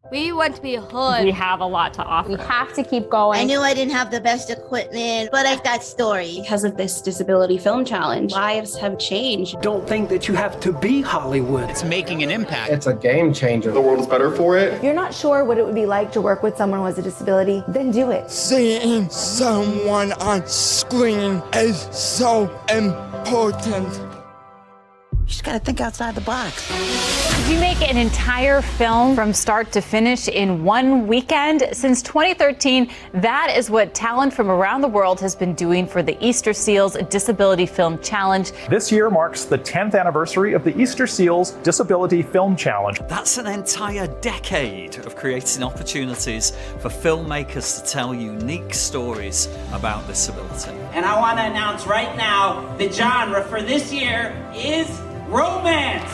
We want to be heard. We have a lot to offer. We have to keep going. I knew I didn't have the best equipment, but I've got stories. Because of this Disability Film Challenge, lives have changed. Don't think that you have to be Hollywood. It's making an impact. It's a game changer. The world is better for it. If you're not sure what it would be like to work with someone who has a disability, then do it. Seeing someone on screen is so important. You just gotta think outside the box. Did you make an entire film from start to finish in one weekend? Since 2013, that is what talent from around the world has been doing for the Easterseals Disability Film Challenge. This year marks the 10th anniversary of the Easterseals Disability Film Challenge. That's an entire decade of creating opportunities for filmmakers to tell unique stories about disability. And I want to announce right now, the genre for this year is romance.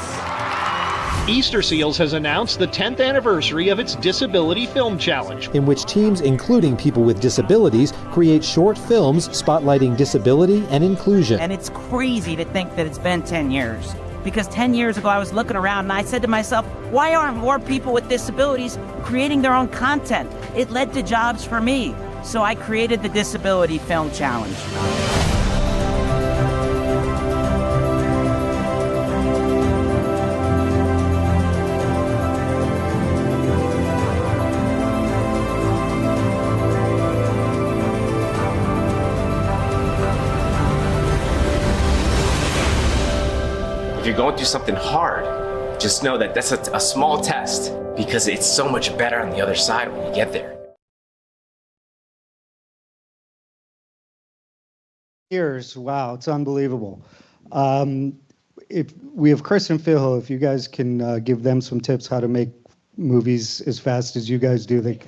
Easterseals has announced the 10th anniversary of its Disability Film Challenge, in which teams including people with disabilities create short films spotlighting disability and inclusion. And it's crazy to think that it's been 10 years. Because 10 years ago I was looking around and I said to myself, why aren't more people with disabilities creating their own content? It led to jobs for me. So I created the Disability Film Challenge. If you're going through something hard, just know that that's a small test, because it's so much better on the other side when you get there. Years, wow, it's unbelievable. If we have Chris and Phil, if you guys can give them some tips how to make movies as fast as you guys do, they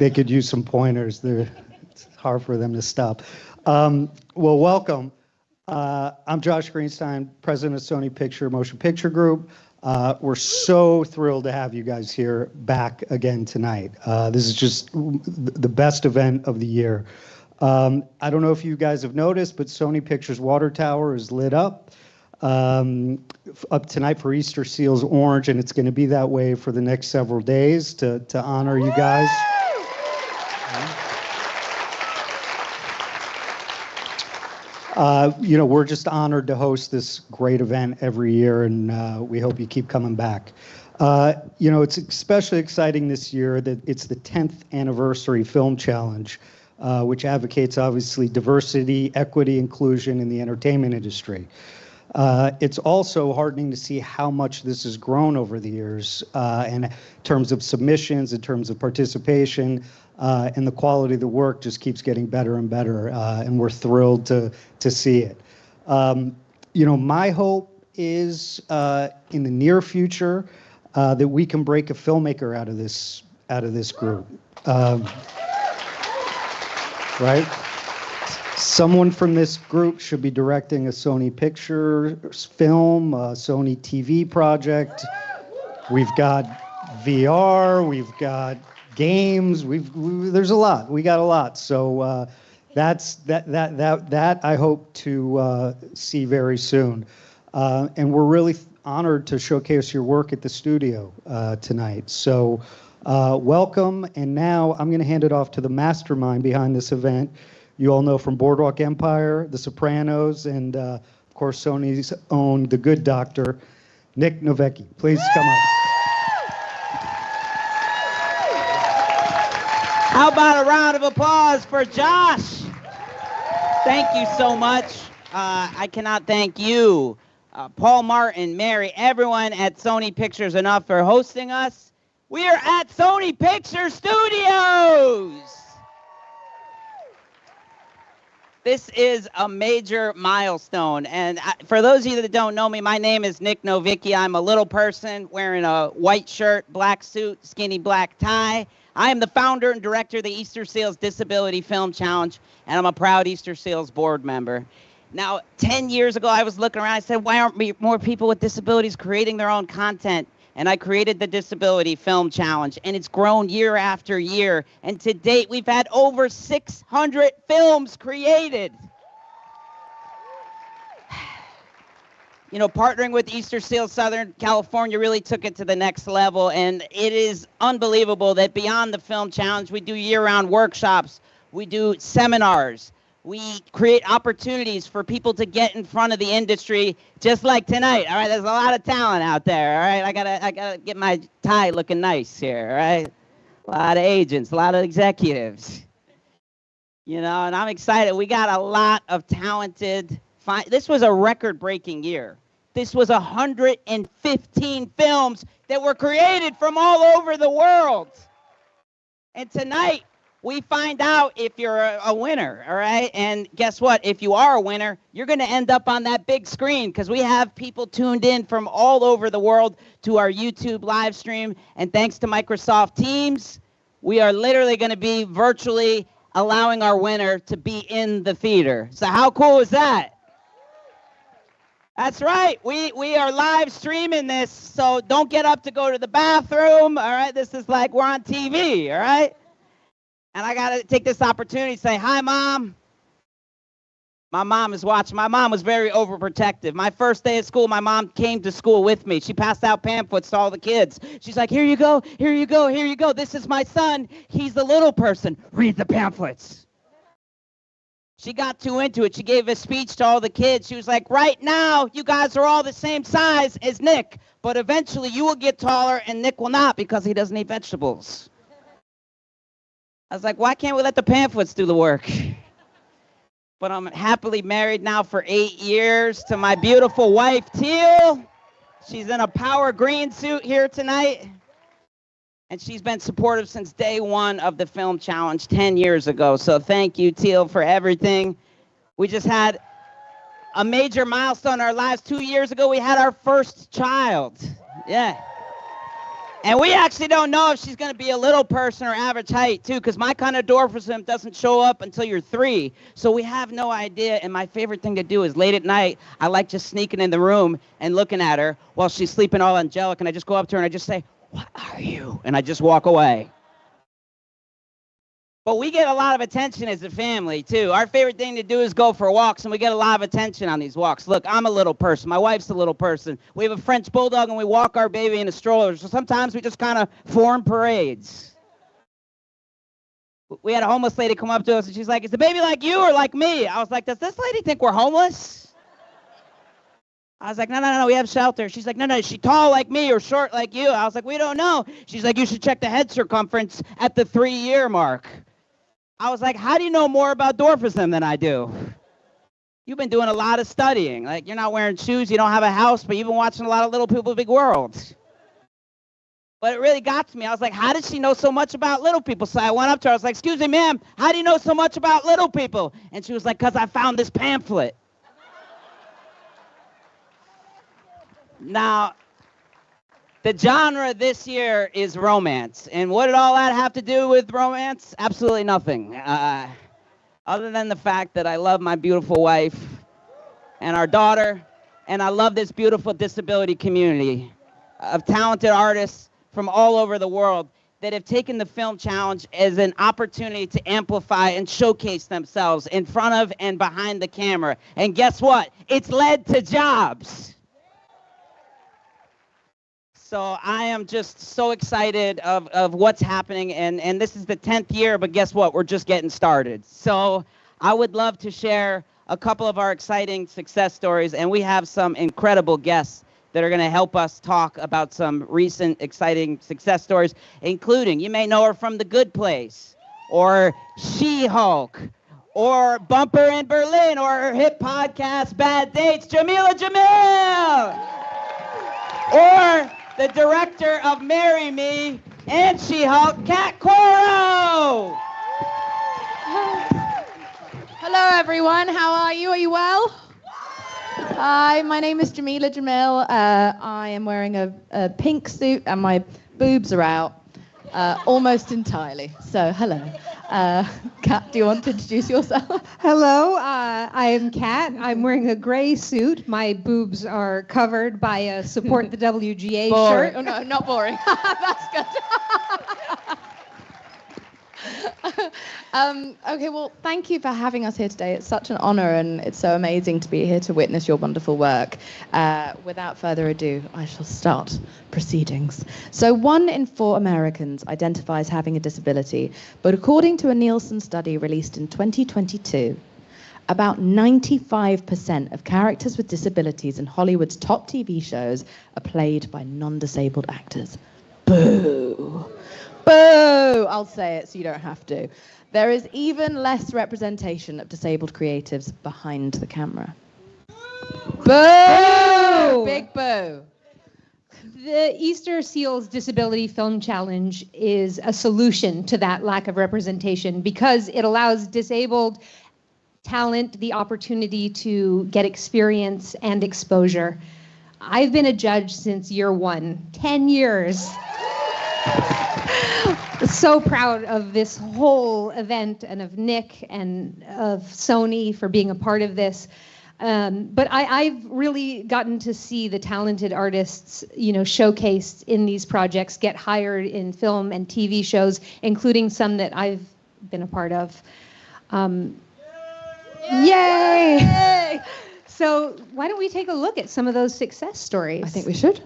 could use some pointers. It's hard for them to stop. Well, welcome. I'm Josh Greenstein, president of Sony Motion Picture Group. We're so thrilled to have you guys here back again tonight. This is just the best event of the year. I don't know if you guys have noticed, but Sony Pictures Water Tower is lit up tonight for Easterseals Orange, and it's going to be that way for the next several days to honor you guys. We're just honored to host this great event every year, and we hope you keep coming back. It's especially exciting this year that it's the 10th anniversary film challenge, which advocates, obviously, diversity, equity, inclusion in the entertainment industry. It's also heartening to see how much this has grown over the years in terms of submissions, in terms of participation, and the quality of the work just keeps getting better and better, and we're thrilled to see it. My hope is in the near future that we can break a filmmaker out of this group. Right? Someone from this group should be directing a Sony Pictures film, a Sony TV project. We've got VR, we've got games, there's a lot. We got a lot. So that I hope to see very soon. And we're really honored to showcase your work at the studio tonight. So welcome, and now I'm going to hand it off to the mastermind behind this event. You all know from Boardwalk Empire, The Sopranos, and of course Sony's own The Good Doctor, Nick Novecki. Please come up. How about a round of applause for Josh? Thank you so much. I cannot thank you, Paul Martin, Mary, everyone at Sony Pictures enough for hosting us. We are at Sony Pictures Studios. This is a major milestone. And for those of you that don't know me, my name is Nick Novicki. I'm a little person wearing a white shirt, black suit, skinny black tie. I am the founder and director of the Easterseals Disability Film Challenge, and I'm a proud Easterseals board member. Now, 10 years ago, I was looking around. I said, why aren't more people with disabilities creating their own content? And I created the Disability Film Challenge, and it's grown year after year. And to date, we've had over 600 films created. you know, partnering with Easterseals Southern California really took it to the next level. And it is unbelievable that beyond the film challenge, we do year-round workshops, we do seminars, we create opportunities for people to get in front of the industry, just like tonight. All right, there's a lot of talent out there. All right, I gotta get my tie looking nice here. All right, a lot of agents, a lot of executives. You know, and I'm excited. We got a lot of talented. This was a record-breaking year. This was 115 films that were created from all over the world. And tonight, we find out if you're a winner, all right? And guess what? If you are a winner, you're going to end up on that big screen because we have people tuned in from all over the world to our YouTube live stream. And thanks to Microsoft Teams, we are literally going to be virtually allowing our winner to be in the theater. So how cool is that? That's right. We are live streaming this, so don't get up to go to the bathroom, all right? This is like we're on TV, all right? And I got to take this opportunity to say, hi, Mom. My mom is watching. My mom was very overprotective. My first day at school, my mom came to school with me. She passed out pamphlets to all the kids. She's like, here you go, here you go, here you go. This is my son. He's the little person. Read the pamphlets. She got too into it. She gave a speech to all the kids. She was like, right now, you guys are all the same size as Nick, but eventually you will get taller and Nick will not because he doesn't eat vegetables. I was like, why can't we let the pamphlets do the work? But I'm happily married now for 8 years to my beautiful wife, Teal. She's in a power green suit here tonight. And she's been supportive since day one of the film challenge 10 years ago. So thank you, Teal, for everything. We just had a major milestone in our lives. 2 years ago, we had our first child. Yeah. And we actually don't know if she's going to be a little person or average height, too, because my kind of dwarfism doesn't show up until you're 3. So we have no idea. And my favorite thing to do is late at night, I like just sneaking in the room and looking at her while she's sleeping all angelic. And I just go up to her and I just say, what are you? And I just walk away. But we get a lot of attention as a family, too. Our favorite thing to do is go for walks, and we get a lot of attention on these walks. Look, I'm a little person. My wife's a little person. We have a French bulldog, and we walk our baby in a stroller. So sometimes we just kind of form parades. We had a homeless lady come up to us, and she's like, is the baby like you or like me? I was like, does this lady think we're homeless? I was like, no, we have shelter. She's like, no, is she tall like me or short like you? I was like, we don't know. She's like, you should check the head circumference at the 3-year mark. I was like, how do you know more about dwarfism than I do? You've been doing a lot of studying. Like, you're not wearing shoes, you don't have a house, but you've been watching a lot of Little People, Big World. But it really got to me. I was like, how did she know so much about little people? So I went up to her. I was like, excuse me, ma'am, how do you know so much about little people? And she was like, because I found this pamphlet. Now, the genre this year is romance. And what did all that have to do with romance? Absolutely nothing. Other than the fact that I love my beautiful wife and our daughter, and I love this beautiful disability community of talented artists from all over the world that have taken the film challenge as an opportunity to amplify and showcase themselves in front of and behind the camera. And guess what? It's led to jobs. So I am just so excited of what's happening, and this is the 10th year, but guess what? We're just getting started. So I would love to share a couple of our exciting success stories, and we have some incredible guests that are going to help us talk about some recent exciting success stories, including, you may know her from The Good Place, or She-Hulk, or Bumper in Berlin, or her hit podcast, Bad Dates, Jamila Jamil, or the director of Marry Me and She-Hulk, Kat Coro. Hello, everyone. How are you? Are you well? Hi, my name is Jamila Jamil. I am wearing a pink suit and my boobs are out almost entirely. So, hello. Kat, do you want to introduce yourself? Hello, I am Kat. I'm wearing a gray suit. My boobs are covered by a Support the WGA shirt. Oh, no, not boring. That's good. Okay, well, thank you for having us here today. It's such an honor, and it's so amazing to be here to witness your wonderful work. Without further ado, I shall start proceedings. So 1 in 4 Americans identifies having a disability, but according to a Nielsen study released in 2022, about 95% of characters with disabilities in Hollywood's top TV shows are played by non-disabled actors. Boo! Boo! I'll say it so you don't have to. There is even less representation of disabled creatives behind the camera. Boo! Big boo. The Easterseals Disability Film Challenge is a solution to that lack of representation because it allows disabled talent the opportunity to get experience and exposure. I've been a judge since year 1, 10 years. So proud of this whole event and of Nick and of Sony for being a part of this. But I've really gotten to see the talented artists, showcased in these projects, get hired in film and TV shows, including some that I've been a part of. Yay! So why don't we take a look at some of those success stories? I think we should.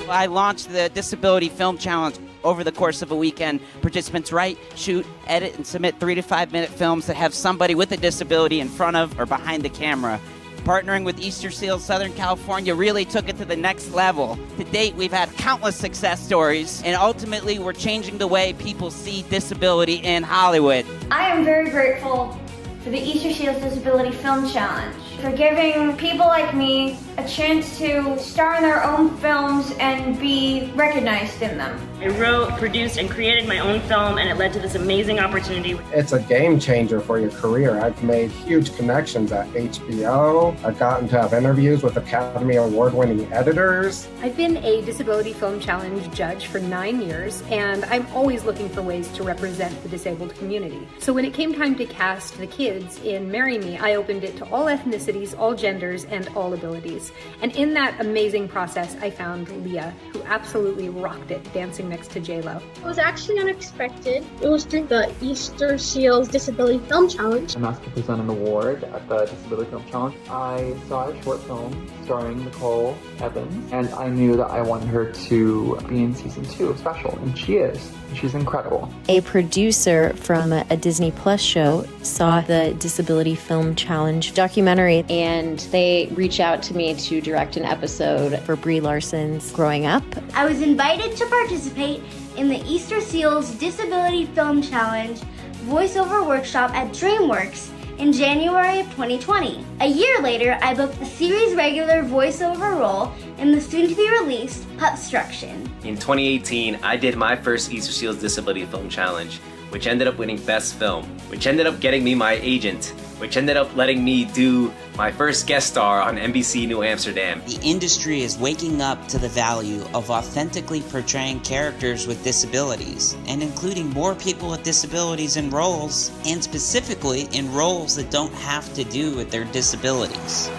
I launched the Disability Film Challenge over the course of a weekend. Participants write, shoot, edit, and submit 3 to 5 minute films that have somebody with a disability in front of or behind the camera. Partnering with Easterseals Southern California really took it to the next level. To date, we've had countless success stories, and ultimately we're changing the way people see disability in Hollywood. I am very grateful for the Easterseals Disability Film Challenge, for giving people like me a chance to star in their own films and be recognized in them. I wrote, produced, and created my own film, and it led to this amazing opportunity. It's a game changer for your career. I've made huge connections at HBO. I've gotten to have interviews with Academy Award-winning editors. I've been a Disability Film Challenge judge for 9 years, and I'm always looking for ways to represent the disabled community. So when it came time to cast the kids in Marry Me, I opened it to all ethnicities, all genders, and all abilities. And in that amazing process, I found Leah, who absolutely rocked it, dancing next to J-Lo. It was actually unexpected. It was through the Easterseals Disability Film Challenge. I'm asked to present an award at the Disability Film Challenge. I saw a short film starring Nicole Evans, and I knew that I wanted her to be in season 2 of Special, and she is. She's incredible. A producer from a Disney Plus show saw the Disability Film Challenge documentary, and they reached out to me to direct an episode for Brie Larson's Growing Up. I was invited to participate in the Easterseals Disability Film Challenge voiceover workshop at DreamWorks in January of 2020. A year later, I booked a series regular voiceover role in the soon-to-be-released Pupstruction. In 2018, I did my first Easterseals Disability Film Challenge, which ended up winning Best Film, which ended up getting me my agent, which ended up letting me do my first guest star on NBC New Amsterdam. The industry is waking up to the value of authentically portraying characters with disabilities, and including more people with disabilities in roles, and specifically in roles that don't have to do with their disabilities.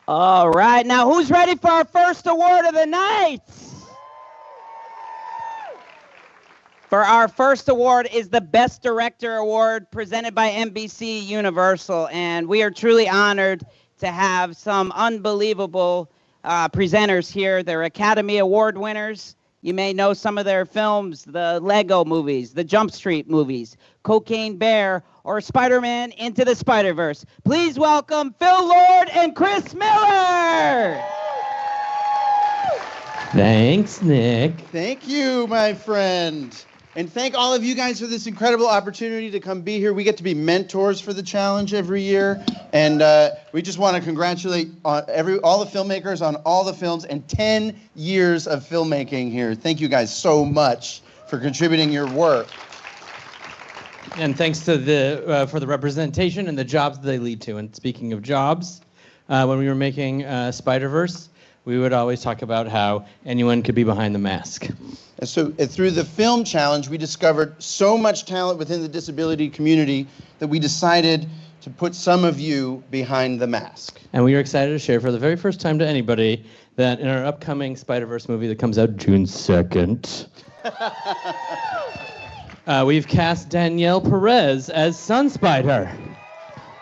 All right, now who's ready for our first award of the night? For our first award is the Best Director Award presented by NBC Universal, and we are truly honored to have some unbelievable presenters here. They're Academy Award winners. You may know some of their films, the Lego movies, the Jump Street movies, Cocaine Bear, or Spider-Man Into the Spider-Verse. Please welcome Phil Lord and Chris Miller. Thanks, Nick. Thank you, my friend. And thank all of you guys for this incredible opportunity to come be here. We get to be mentors for the challenge every year. And we just want to congratulate all the filmmakers on all the films and 10 years of filmmaking here. Thank you guys so much for contributing your work. And thanks to for the representation and the jobs that they lead to. And speaking of jobs, when we were making Spider-Verse, we would always talk about how anyone could be behind the mask. And so through the film challenge, we discovered so much talent within the disability community that we decided to put some of you behind the mask. And we are excited to share for the very first time to anybody that in our upcoming Spider-Verse movie that comes out June 2nd, we've cast Danielle Perez as Sun Spider.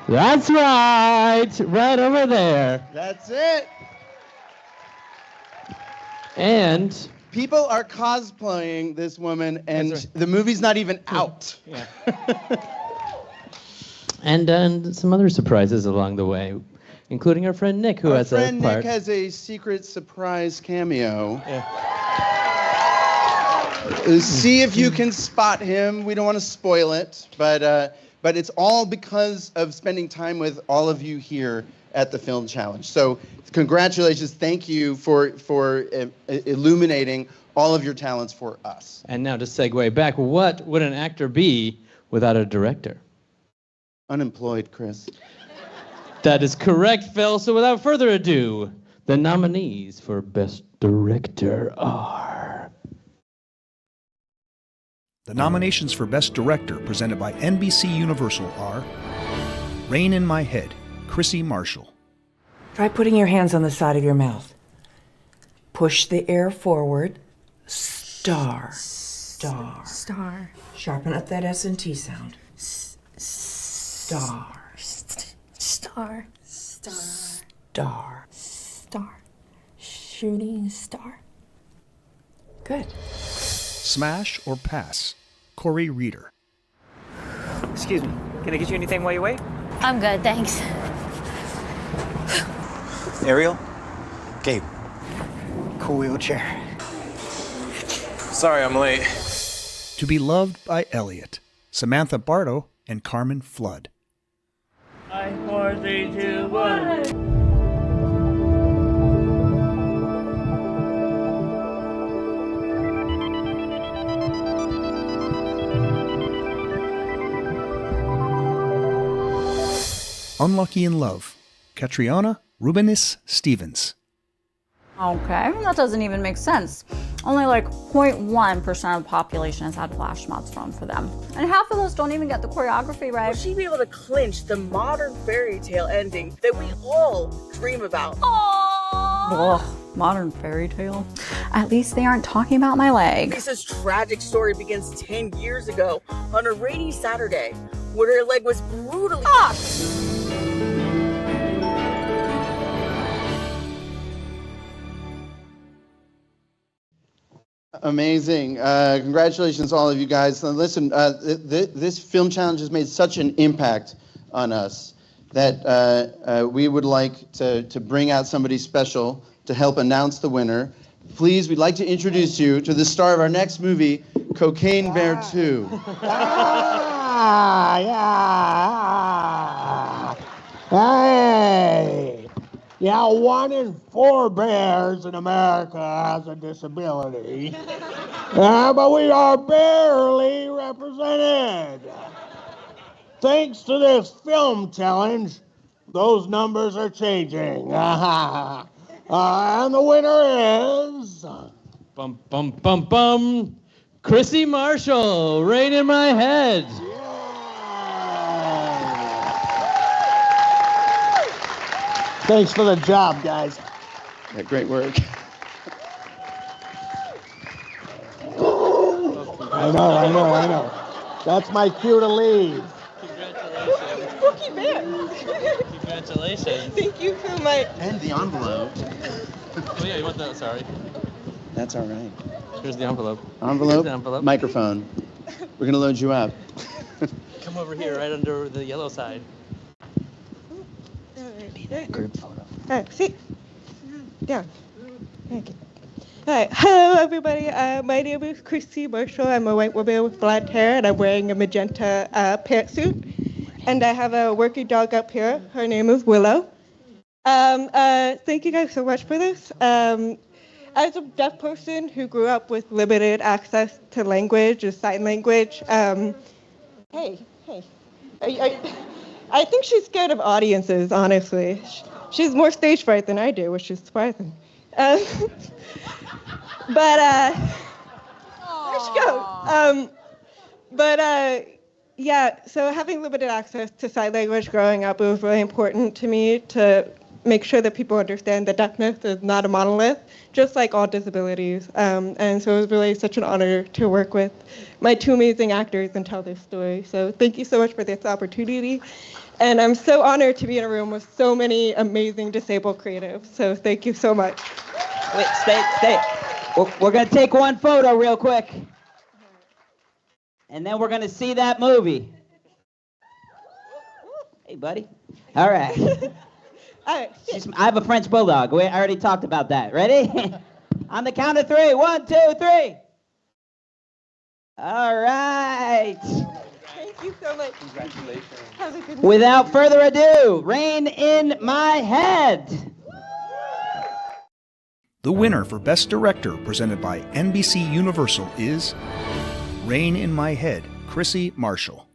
That's right over there. That's it. And people are cosplaying this woman, and the movie's not even out. Yeah. And some other surprises along the way, including our friend Nick, who has a part. Our friend Nick has a secret surprise cameo. Yeah. See if you can spot him. We don't want to spoil it, but it's all because of spending time with all of you here at the Film Challenge. So congratulations. Thank you for illuminating all of your talents for us. And now to segue back, what would an actor be without a director? Unemployed, Chris. That is correct, Phil. So without further ado, the nominees for Best Director are... The nominations for Best Director presented by NBC Universal are Rain in My Head, Chrissy Marshall. Try putting your hands on the side of your mouth. Push the air forward. Star. Star. Star. Sharpen up that S and T sound. Star. Star. Star. Star. Star. Shooting star. Good. Smash or Pass, Corey Reeder. Excuse me, can I get you anything while you wait? I'm good, thanks. Ariel? Gabe. Cool wheelchair. Sorry I'm late. To Be Loved by Elliot, Samantha Bardo and Carmen Flood. 5, 4, 3, 2, 1. Unlucky in Love, Catriona Rubenis Stevens. Okay, that doesn't even make sense. Only like 0.1% of the population has had flash mobs thrown for them. And half of those don't even get the choreography right. Will she be able to clinch the modern fairy tale ending that we all dream about? Ugh, modern fairy tale. At least they aren't talking about my leg. Lisa's tragic story begins 10 years ago on a rainy Saturday where her leg was brutally... Amazing. Congratulations, all of you guys. Now, listen, this film challenge has made such an impact on us that we would like to bring out somebody special to help announce the winner. Please, we'd like to introduce you to the star of our next movie, Cocaine Bear 2. Hey! Yeah, 1 in 4 bears in America has a disability. But we are barely represented. Thanks to this film challenge, those numbers are changing. And the winner is... Bum, bum, bum, bum. Chrissy Marshall, Rain in My Head. Thanks for the job, guys. Yeah, great work. I know. That's my cue to leave. Spooky bear. Congratulations. Thank you for my... And the envelope. Oh yeah, you want that? Sorry. That's all right. Here's the envelope. Envelope, Here's the envelope. Microphone. We're going to load you up. Come over here, right under the yellow side. Group photo. All right, see? Down. Okay. All right, hello everybody. My name is Chrissy Marshall. I'm a white woman with blonde hair, and I'm wearing a magenta pantsuit. And I have a working dog up here. Her name is Willow. Thank you guys so much for this. As a deaf person who grew up with limited access to language or sign language, hey. I think she's scared of audiences, honestly. She's more stage fright than I do, which is surprising. There she goes. Yeah, so having limited access to sign language growing up, it was really important to me to make sure that people understand that deafness is not a monolith, just like all disabilities. And so it was really such an honor to work with my two amazing actors and tell this story. So thank you so much for this opportunity. And I'm so honored to be in a room with so many amazing disabled creatives. So thank you so much. Wait, stay. We're going to take one photo real quick. And then we're going to see that movie. Hey, buddy. All right. I have a French bulldog. I already talked about that. Ready? On the count of 3. 1, 2, 3. All right. Thank you so much. Congratulations. Have a good night. Without further ado, Rain in My Head. The winner for Best Director, presented by NBC Universal, is Rain in My Head, Chrissy Marshall.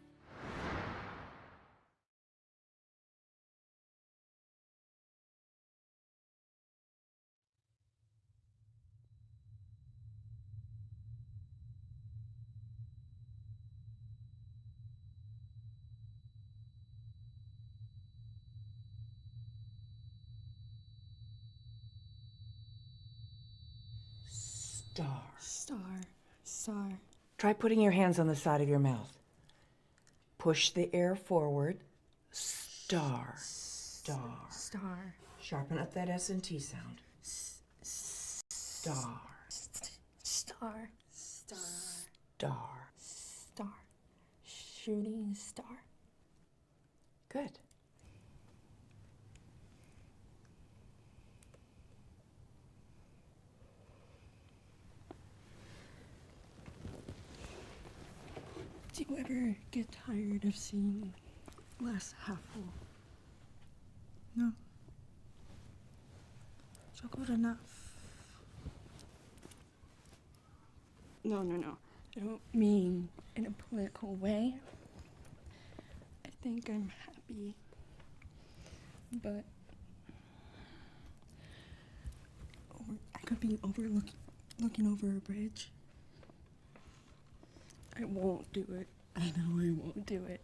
Star. Try putting your hands on the side of your mouth. Push the air forward. Star. Sharpen up that S and T sound. Star. Shooting star. Good. Do you ever get tired of seeing glass half full? No. So good enough. No. I don't mean in a political way. I think I'm happy. But I could be looking over a bridge. I won't do it. I know I won't do it.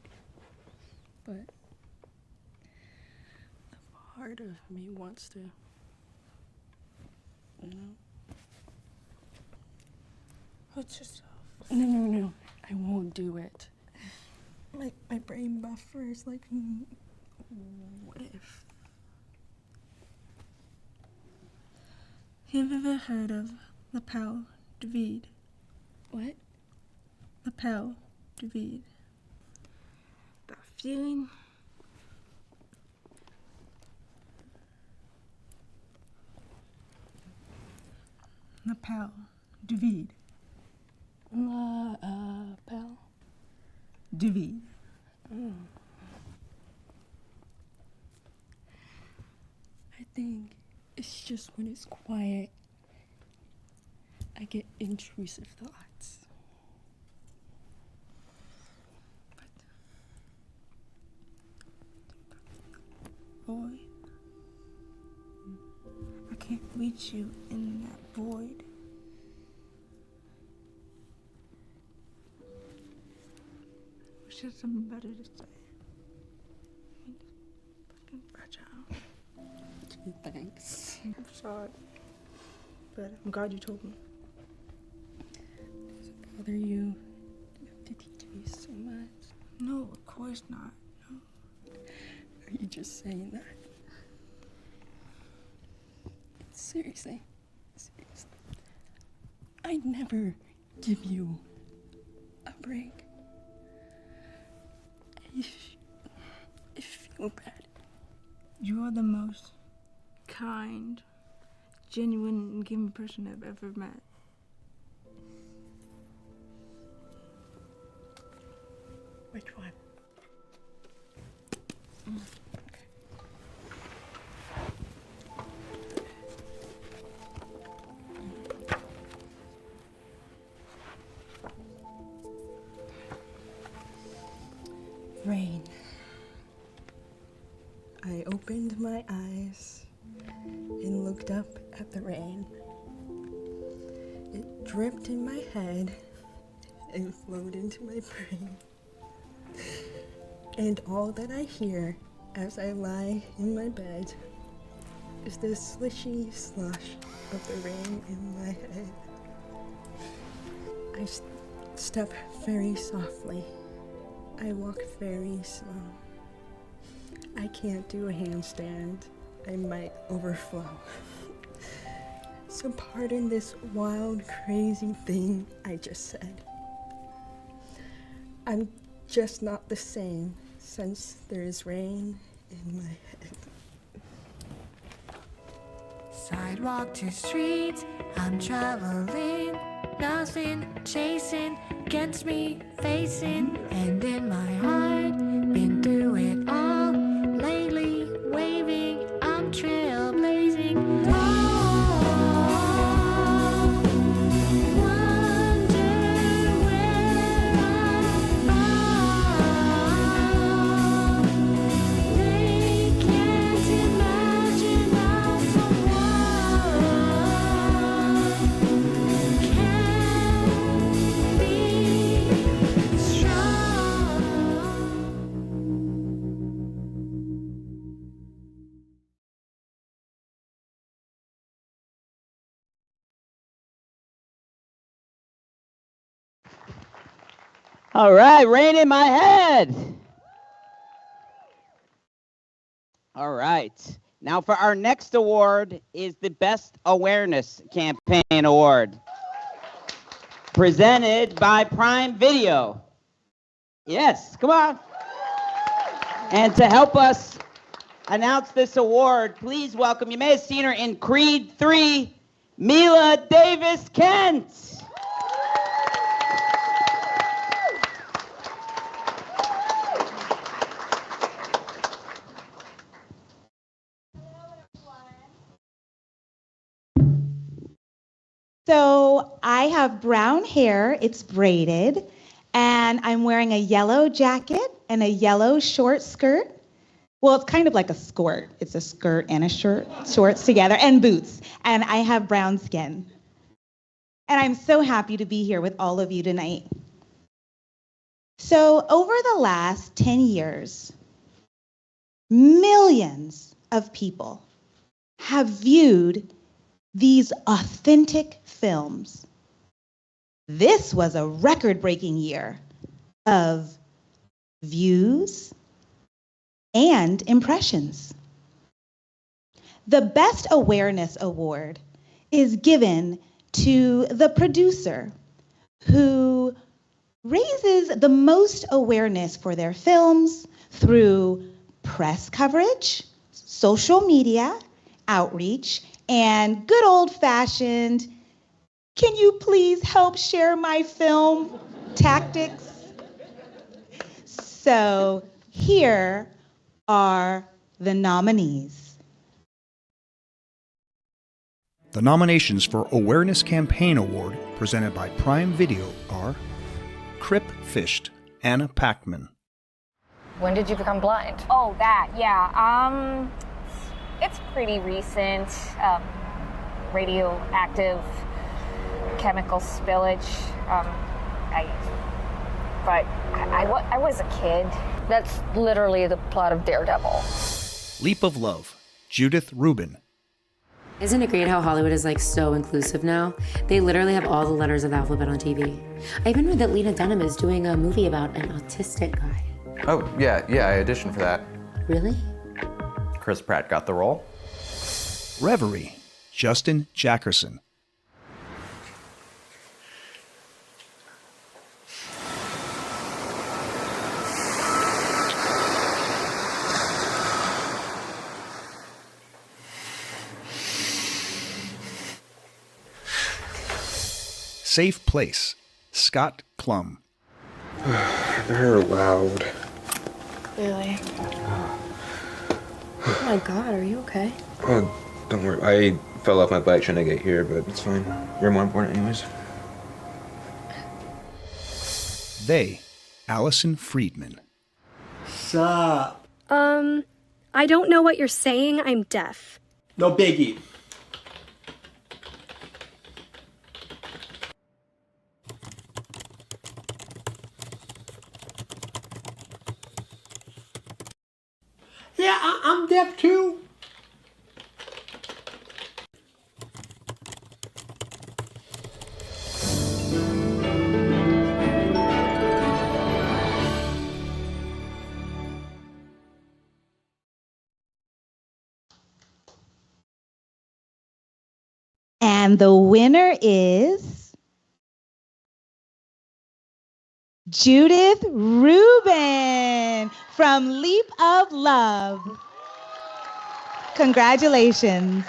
But the part of me wants to, you know? Hurt yourself. No. I won't do it. My brain buffers like, what if? Have you ever heard of lapel de vide? What? Lapel de vide. That feeling? Lapel de vide. Lapel de vide. I think it's just when it's quiet, I get intrusive thoughts. Void. I can't reach you in that void. Wish there's something better to say. Fucking fragile. Thanks. I'm sorry, but I'm glad you told me. Does it bother you to teach me so much? No, of course not. No. Are you just saying that? Seriously. I never give you a break. I feel bad. You are the most kind, genuine, and giving person I've ever met. Which one? Rain. I opened my eyes and looked up at the rain. It dripped in my head and flowed into my brain. And all that I hear as I lie in my bed is the slishy slush of the rain in my head. I step very softly. I walk very slow. I can't do a handstand. I might overflow. So pardon this wild, crazy thing I just said. I'm just not the same since there is rain in my head. Sidewalk to street, I'm traveling. Nothing chasing, against me facing. And in my heart, been through it all. Lately waving, I'm trailblazing. All right, rain in my head. All right. Now for our next award is the Best Awareness Campaign Award, presented by Prime Video. Yes, come on. And to help us announce this award, please welcome, you may have seen her in Creed 3, Mila Davis Kent. So I have brown hair, it's braided, and I'm wearing a yellow jacket and a yellow short skirt. Well, it's kind of like a skirt. It's a skirt and a shirt, shorts together, and boots. And I have brown skin. And I'm so happy to be here with all of you tonight. So over the last 10 years, millions of people have viewed these authentic films. This was a record-breaking year of views and impressions. The Best Awareness Award is given to the producer who raises the most awareness for their films through press coverage, social media, outreach, and good old-fashioned, can you please help share my film tactics? So here are the nominees. The nominations for Awareness Campaign Award presented by Prime Video are Crip Fished, Anna Packman. When did you become blind? Oh, that, yeah. It's pretty recent. Radioactive chemical spillage. I was a kid. That's literally the plot of Daredevil. Leap of Love, Judith Rubin. Isn't it great how Hollywood is like so inclusive now? They literally have all the letters of the alphabet on TV. I even read that Lena Dunham is doing a movie about an autistic guy. Oh, yeah, I auditioned for that. Really? Chris Pratt got the role. Reverie, Justin Jackerson. Safe Place, Scott Klum. They're loud. Really? Oh my God, are you okay? Oh, don't worry. I fell off my bike trying to get here, but it's fine. You're more important anyways. They, Allison Friedman. Sup? I don't know what you're saying. I'm deaf. No biggie. Yeah, I'm deaf too. And the winner is Judith Rubin from Leap of Love. Congratulations.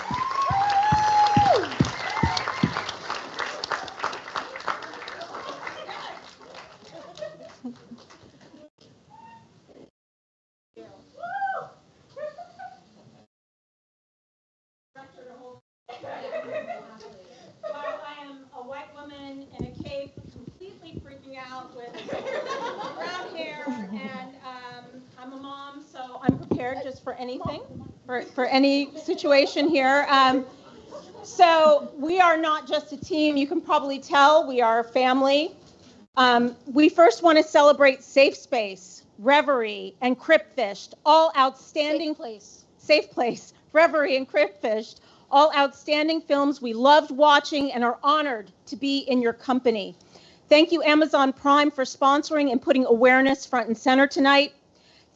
I am a white woman in a cave completely freaking out with brown hair, and I'm a mom, so I'm prepared just for anything, for any situation here. So we are not just a team. You can probably tell we are a family. We first want to celebrate Safe Space, Reverie, and Cryptfished, all outstanding Safe Place, Reverie, and Cryptfished, all outstanding films we loved watching and are honored to be in your company. Thank you, Amazon Prime, for sponsoring and putting awareness front and center tonight.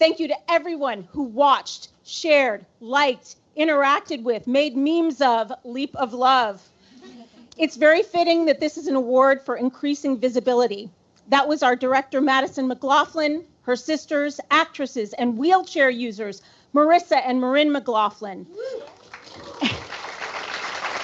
Thank you to everyone who watched, shared, liked, interacted with, made memes of Leap of Love. It's very fitting that this is an award for increasing visibility. That was our director, Madison McLaughlin, her sisters, actresses, and wheelchair users, Marissa and Marin McLaughlin.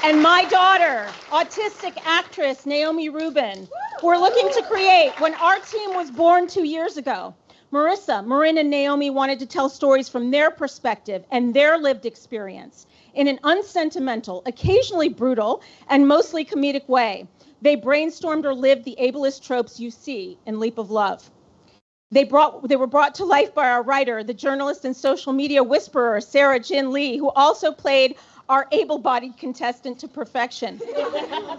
And my daughter, autistic actress Naomi Rubin. We're looking to create. When our team was born 2 years ago, Marissa, Marin, and Naomi wanted to tell stories from their perspective and their lived experience in an unsentimental, occasionally brutal, and mostly comedic way. They brainstormed or lived the ableist tropes you see in Leap of Love. They were brought to life by our writer, the journalist and social media whisperer, Sarah Jin Lee, who also played our able-bodied contestant to perfection.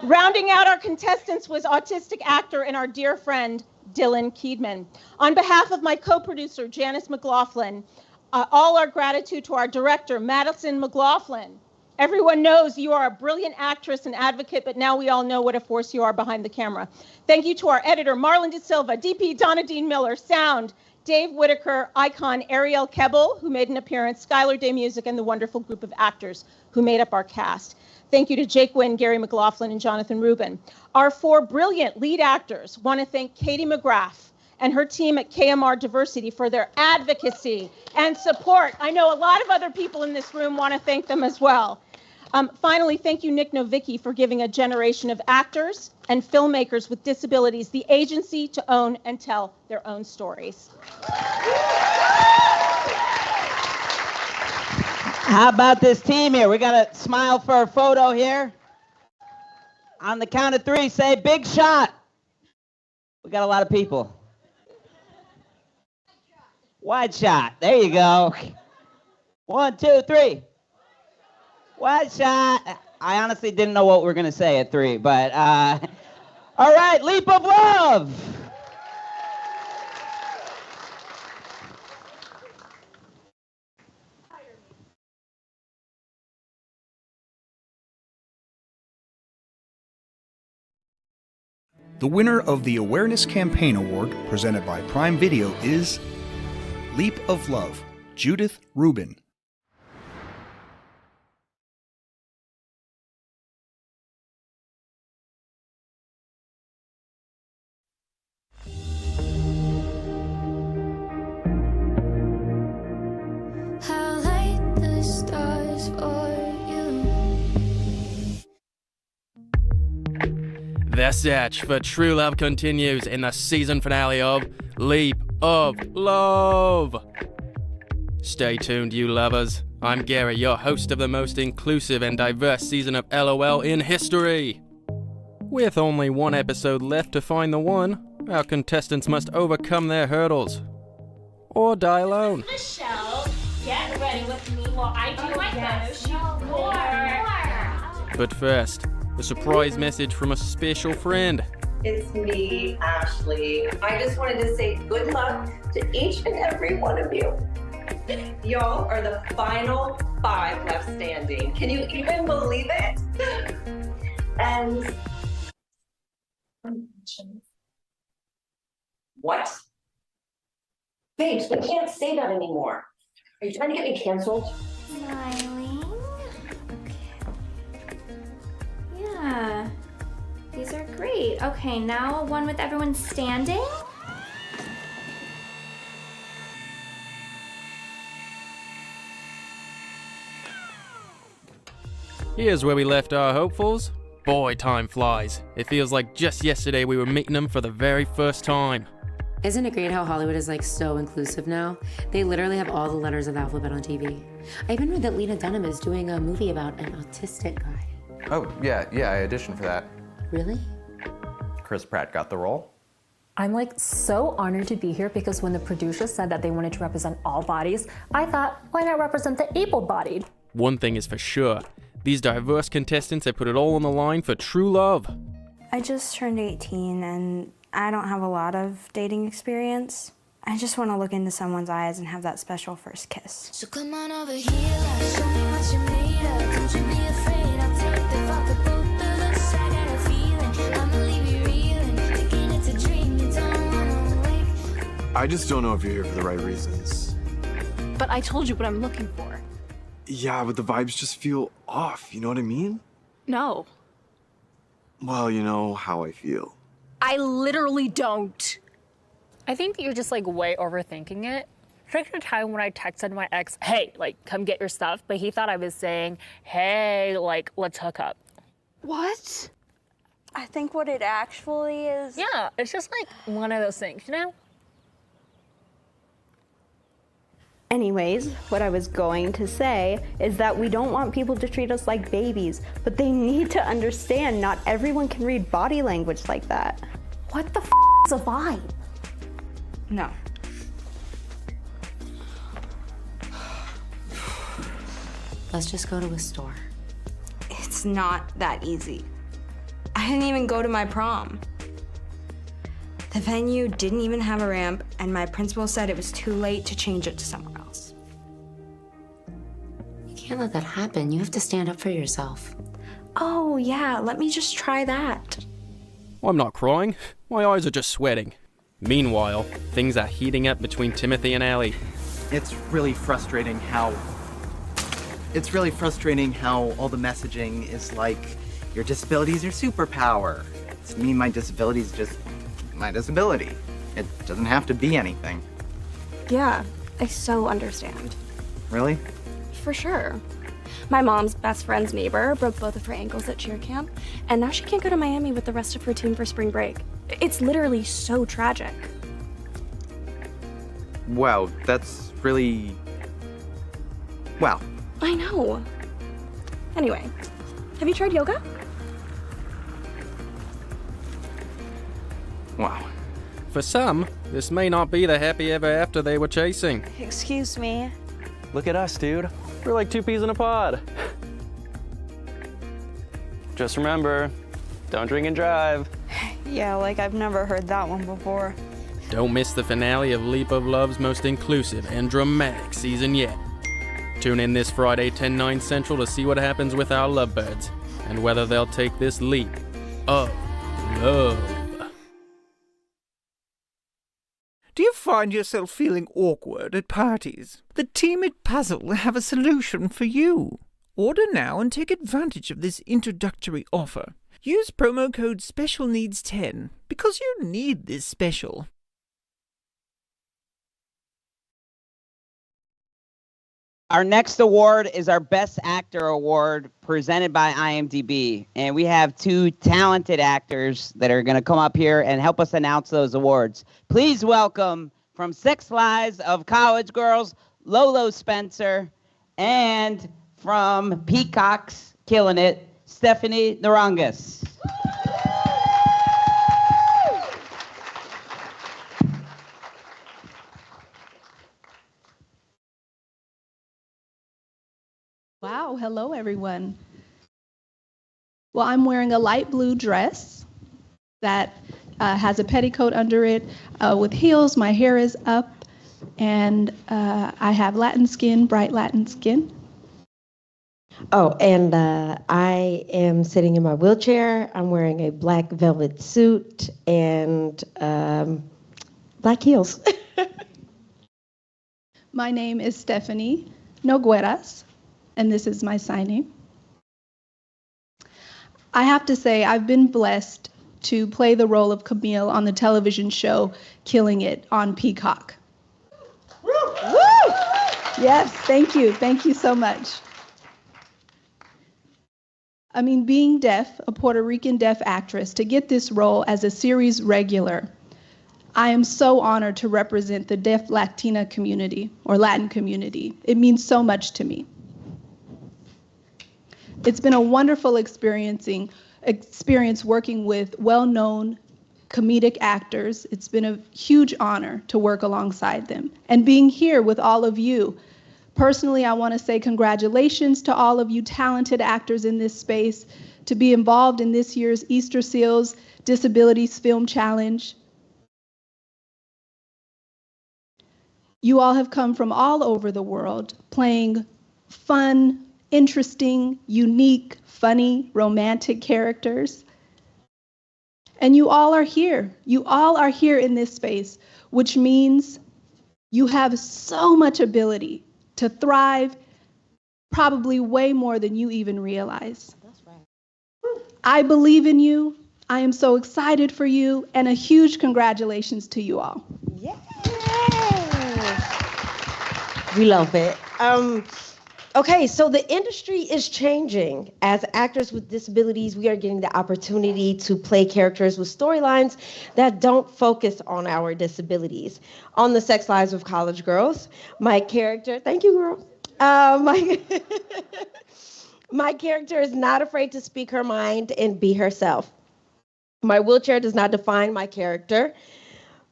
Rounding out our contestants was autistic actor and our dear friend, Dylan Keedman. On behalf of my co-producer, Janice McLaughlin, all our gratitude to our director, Madison McLaughlin. Everyone knows you are a brilliant actress and advocate, but now we all know what a force you are behind the camera. Thank you to our editor, Marlon De Silva, DP Donna Dean Miller, sound, Dave Whitaker, icon Ariel Kebbel, who made an appearance, Skylar Day Music, and the wonderful group of actors who made up our cast. Thank you to Jake Wynn, Gary McLaughlin, and Jonathan Rubin. Our 4 brilliant lead actors want to thank Katie McGrath and her team at KMR Diversity for their advocacy and support. I know a lot of other people in this room want to thank them as well. Finally, thank you, Nick Novicki, for giving a generation of actors and filmmakers with disabilities the agency to own and tell their own stories. How about this team here? We got a smile for a photo here. On the count of 3, say big shot. We got a lot of people. Wide shot. There you go. 1, 2, 3. Wide shot. I honestly didn't know what we were going to say at 3, but all right, Leap of Love. The winner of the Awareness Campaign Award, presented by Prime Video, is Leap of Love, Judith Rubin. I'll light the stars for you. The search for true love continues in the season finale of Leap of Love. Stay tuned, you lovers. I'm Gary, your host of the most inclusive and diverse season of LOL in history. With only 1 episode left to find the one, our contestants must overcome their hurdles. Or die alone. Michelle, get ready with me while I do my best. More. But first, a surprise message from a special friend. It's me, Ashley. I just wanted to say good luck to each and every one of you. Y'all are the final 5 left standing. Can you even believe it? And what? Babes, we can't say that anymore. Are you trying to get me canceled? Smiling. Okay. Yeah. These are great. Okay, now one with everyone standing. Here's where we left our hopefuls. Boy, time flies. It feels like just yesterday we were meeting them for the very first time. Isn't it great how Hollywood is like so inclusive now? They literally have all the letters of the alphabet on TV. I even read that Lena Dunham is doing a movie about an autistic guy. Oh, yeah, I auditioned for that. Really? Chris Pratt got the role. I'm like so honored to be here because when the producers said that they wanted to represent all bodies, I thought, why not represent the able-bodied? One thing is for sure. These diverse contestants have put it all on the line for true love. I just turned 18 and I don't have a lot of dating experience. I just want to look into someone's eyes and have that special first kiss. So come on over here, show me what you made of. Don't you be afraid, I'll take the fuck of both of us. I got a feeling, I'ma leave you reeling. Thinking it's a dream, you don't wanna wake. I just don't know if you're here for the right reasons. But I told you what I'm looking for. Yeah, but the vibes just feel off, you know what I mean? No. Well, you know how I feel. I literally don't. I think that you're just like way overthinking it. There's a time when I texted my ex, hey, like, come get your stuff, but he thought I was saying, hey, like, let's hook up. What? I think what it actually is... Yeah, it's just like one of those things, you know? Anyways, what I was going to say is that we don't want people to treat us like babies, but they need to understand not everyone can read body language like that. What the is a vibe? No. Let's just go to a store. It's not that easy. I didn't even go to my prom. The venue didn't even have a ramp, and my principal said it was too late to change it to somewhere else. You can't let that happen. You have to stand up for yourself. Oh, yeah, let me just try that. I'm not crying. My eyes are just sweating. Meanwhile, things are heating up between Timothy and Allie. It's really frustrating how all the messaging is like, your disability is your superpower. To me, my disability is just my disability. It doesn't have to be anything. Yeah, I so understand. Really? For sure. My mom's best friend's neighbor broke both of her ankles at cheer camp, and now she can't go to Miami with the rest of her team for spring break. It's literally so tragic. Wow, that's really... Wow. I know. Anyway, have you tried yoga? Wow. For some, this may not be the happy ever after they were chasing. Excuse me. Look at us, dude. We're like 2 peas in a pod. Just remember, don't drink and drive. Yeah, like I've never heard that one before. Don't miss the finale of Leap of Love's most inclusive and dramatic season yet. Tune in this Friday, 10/9 Central to see what happens with our lovebirds and whether they'll take this leap of love. Do you find yourself feeling awkward at parties? The team at Puzzle have a solution for you. Order now and take advantage of this introductory offer. Use promo code SPECIALNEEDS10 because you need this special. Our next award is our Best Actor Award presented by IMDb. And we have 2 talented actors that are going to come up here and help us announce those awards. Please welcome from 6 Lives of College Girls, Lolo Spencer, and from Peacocks Killing It, Stephanie Narangas. Wow, hello everyone. Well, I'm wearing a light blue dress that has a petticoat under it with heels. My hair is up. and I have Latin skin, bright Latin skin. Oh, and I am sitting in my wheelchair. I'm wearing a black velvet suit and black heels. My name is Stephanie Nogueras, and this is my sign name. I have to say, I've been blessed to play the role of Camille on the television show Killing It on Peacock. Woo! Yes, thank you. Thank you so much. I mean, being deaf, a Puerto Rican deaf actress, to get this role as a series regular, I am so honored to represent the deaf Latina community, or Latin community. It means so much to me. It's been a wonderful experience working with well-known comedic actors. It's been a huge honor to work alongside them. And being here with all of you, personally, I want to say congratulations to all of you talented actors in this space to be involved in this year's Easterseals Disabilities Film Challenge. You all have come from all over the world playing fun, interesting, unique, funny, romantic characters. And you all are here. You all are here in this space, which means you have so much ability to thrive, probably way more than you even realize. That's right. I believe in you. I am so excited for you, and a huge congratulations to you all. Yes. We love it. Okay, so the industry is changing. As actors with disabilities, we are getting the opportunity to play characters with storylines that don't focus on our disabilities. On The Sex Lives of College Girls, my character, thank you, girl. My character is not afraid to speak her mind and be herself. My wheelchair does not define my character.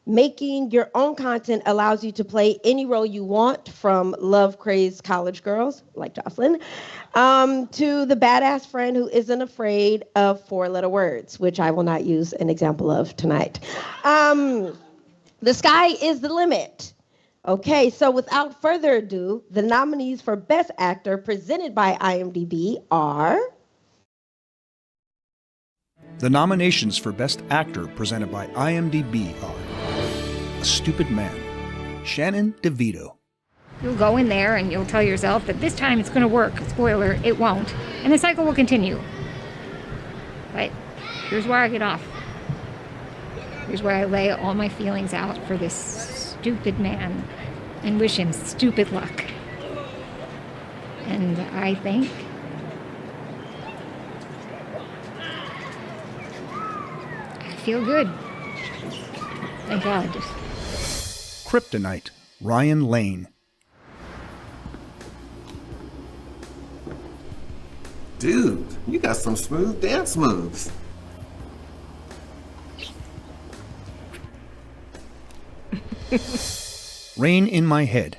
Making your own content allows you to play any role you want, from love-crazed college girls, like Jocelyn, to the badass friend who isn't afraid of four-letter words, which I will not use an example of tonight. The sky is the limit. Okay, so without further ado, the nominees for Best Actor presented by IMDb are... The nominations for Best Actor presented by IMDb are A Stupid Man, Shannon DeVito. You'll go in there and you'll tell yourself that this time it's going to work. Spoiler, it won't. And the cycle will continue. But here's where I get off. Here's where I lay all my feelings out for this stupid man and wish him stupid luck. And I think I feel good. Thank God. Kryptonite, Ryan Lane. Dude, you got some smooth dance moves. Rain in My Head,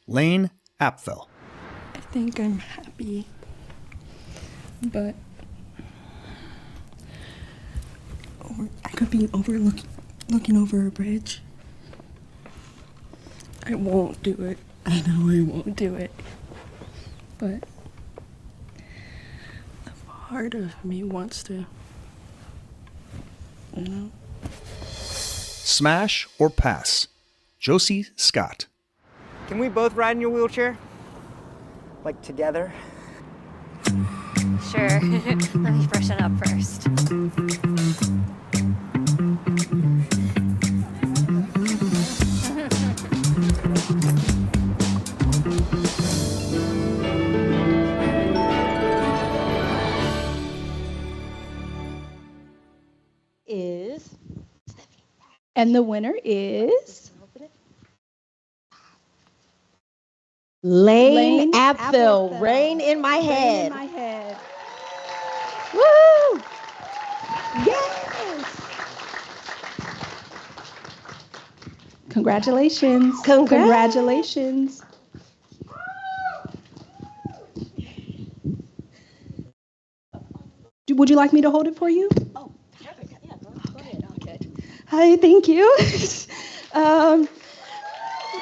Lane Apfel. I think I'm happy, but I could be looking over a bridge. I won't do it. I know I won't do it. But a part of me wants to, you know. Smash or Pass, Josie Scott. Can we both ride in your wheelchair? Like together? Sure. Let me freshen up first. And the winner is Lane Apfel, Rain in My Head. Rain in My Head. Woo! Yes! Congratulations. Congratulations. Would you like me to hold it for you? Oh, perfect. Yeah, go ahead. Hi, thank you.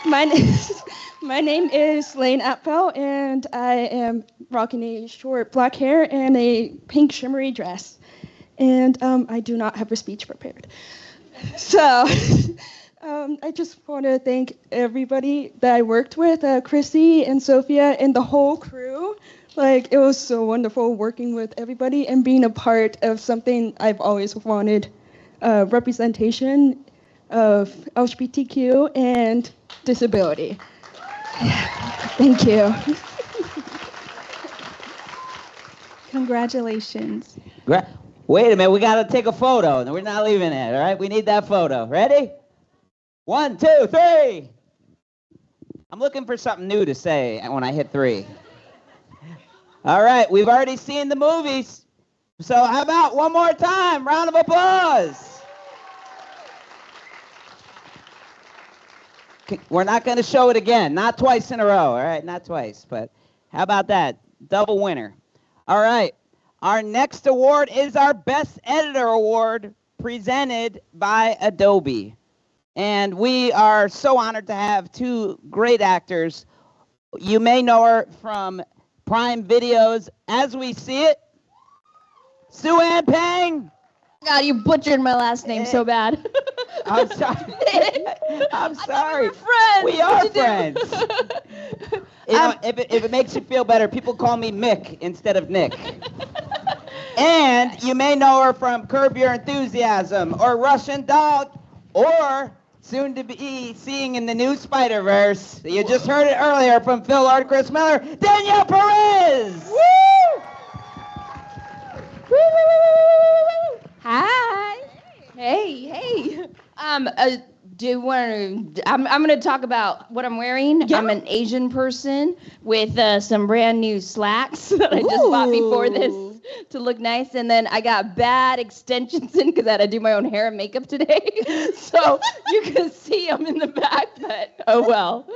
My name is Lane Apfel, and I am rocking a short black hair and a pink shimmery dress. And I do not have a speech prepared. So I just want to thank everybody that I worked with, Chrissy and Sophia and the whole crew. Like, it was so wonderful working with everybody and being a part of something I've always wanted, representation of LGBTQ and disability. Thank you. Congratulations. Wait a minute, we gotta take a photo. We're not leaving it, all right? We need that photo. Ready? 1, 2, 3. I'm looking for something new to say when I hit 3. All right, we've already seen the movies. So how about one more time? Round of applause. We're not going to show it again. Not twice in a row, all right? Not twice, but how about that? Double winner. All right. Our next award is our Best Editor Award presented by Adobe. And we are so honored to have two great actors. You may know her from Prime Video's As We See It. Sue Ann Pang. God, you butchered my last name so bad. I'm sorry. I'm sorry. We are friends. You know, if it makes you feel better, people call me Mick instead of Nick. And you may know her from Curb Your Enthusiasm or Russian Dog or soon to be seeing in the new Spider-Verse. You just heard it earlier from Phil Lord, Chris Miller, Danielle Perez. Woo! Hi. Hey. Do you want to? I'm going to talk about what I'm wearing. Yeah. I'm an Asian person with some brand new slacks that I just bought before this to look nice, and then I got bad extensions in because I had to do my own hair and makeup today. So you can see them in the back, but oh well.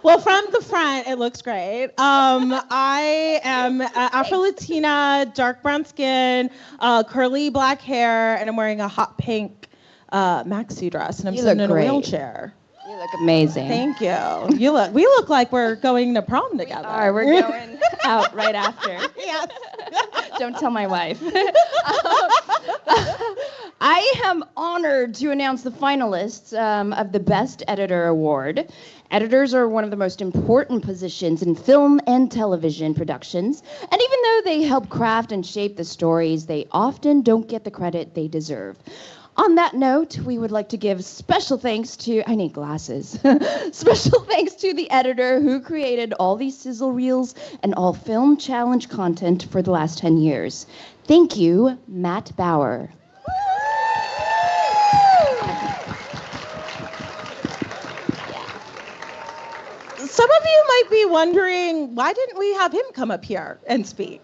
Well, from the front, it looks great. I am Afro-Latina, dark brown skin, curly black hair, and I'm wearing a hot pink maxi dress, and I'm sitting in a wheelchair. You look amazing. Thank you. We look like we're going to prom together. All right, we're going out right after. Yes. Don't tell my wife. I am honored to announce the finalists of the Best Editor Award. Editors are one of the most important positions in film and television productions, and even though they help craft and shape the stories, they often don't get the credit they deserve. On that note, we would like to give special thanks to, I need glasses, special thanks to the editor who created all these sizzle reels and all Film Challenge content for the last 10 years. Thank you, Matt Bauer. Some of you might be wondering, why didn't we have him come up here and speak?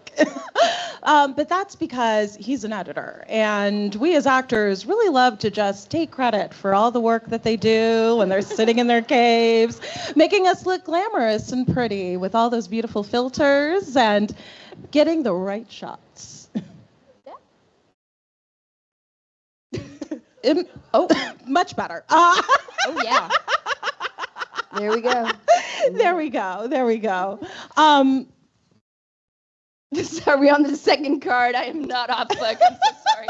But that's because he's an editor, and we as actors really love to just take credit for all the work that they do when they're sitting in their caves, making us look glamorous and pretty with all those beautiful filters and getting the right shots. Much better. Oh, yeah. There we go. There we go. Are we on the second card? I am not off book. I'm so sorry.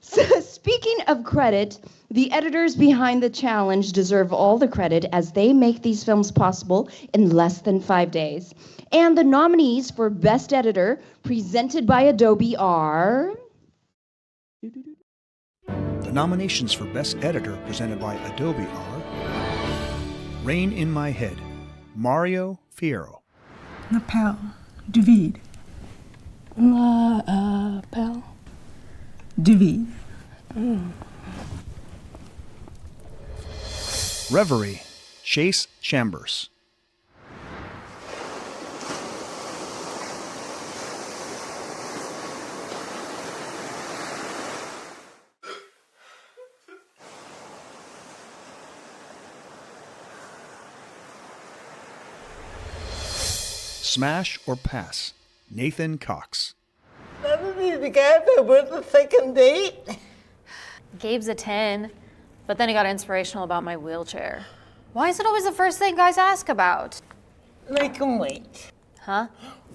So, speaking of credit, the editors behind the challenge deserve all the credit as they make these films possible in less than 5 days. And the nominees for Best Editor, presented by Adobe, are... The nominations for Best Editor presented by Adobe are Rain in My Head, Mario Fierro. Lapel, David. Lapel. David. Reverie, Chase Chambers. Smash or Pass, Nathan Cox. Doesn't need to get there with the second date. Gabe's a 10. But then he got inspirational about my wheelchair. Why is it always the first thing guys ask about? Make him wait. Huh?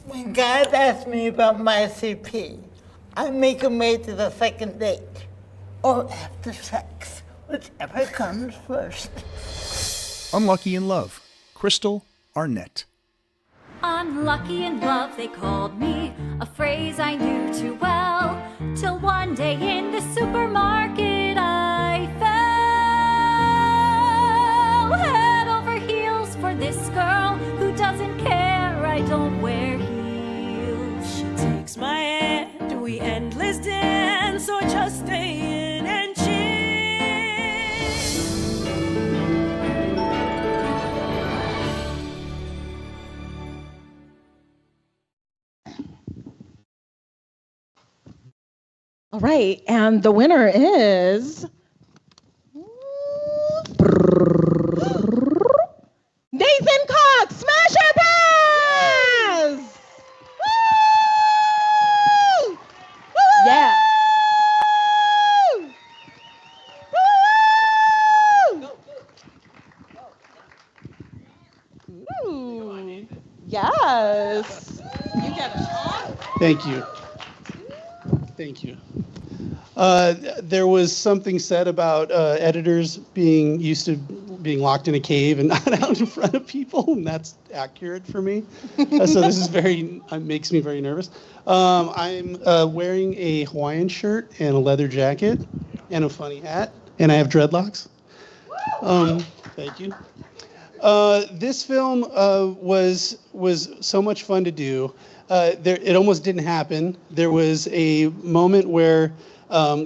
When guys ask me about my CP, I make him wait to the second date. Or after sex, whichever comes first. Unlucky in Love, Crystal Arnett. Unlucky in love, they called me, a phrase I knew too well. Till one day in the supermarket I fell head over heels for this girl who doesn't care I don't wear heels. She takes my hand, we endless dance, or just stay in and chill. All right, and the winner is Nathan Cox. Smash or pass! Woo! Yeah. Woo! Ooh. Yes. You get a shot. Thank you. Thank you. There was something said about editors being used to being locked in a cave and not out in front of people, and that's accurate for me. So this is makes me very nervous. I'm wearing a Hawaiian shirt and a leather jacket and a funny hat, and I have dreadlocks. Thank you. This film was so much fun to do. It almost didn't happen. There was a moment where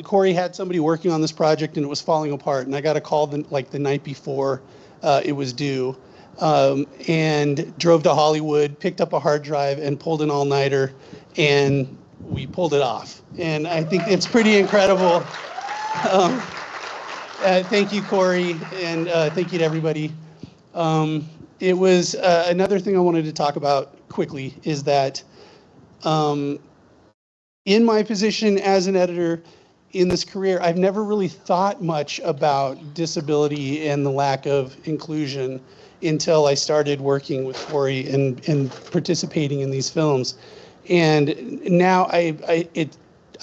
Corey had somebody working on this project and it was falling apart, and I got a call the night before it was due, and drove to Hollywood, picked up a hard drive, and pulled an all-nighter, and we pulled it off. And I think it's pretty incredible. Thank you, Corey, and thank you to everybody. It was another thing I wanted to talk about quickly is that in my position as an editor in this career, I've never really thought much about disability and the lack of inclusion until I started working with Corey and participating in these films. And now I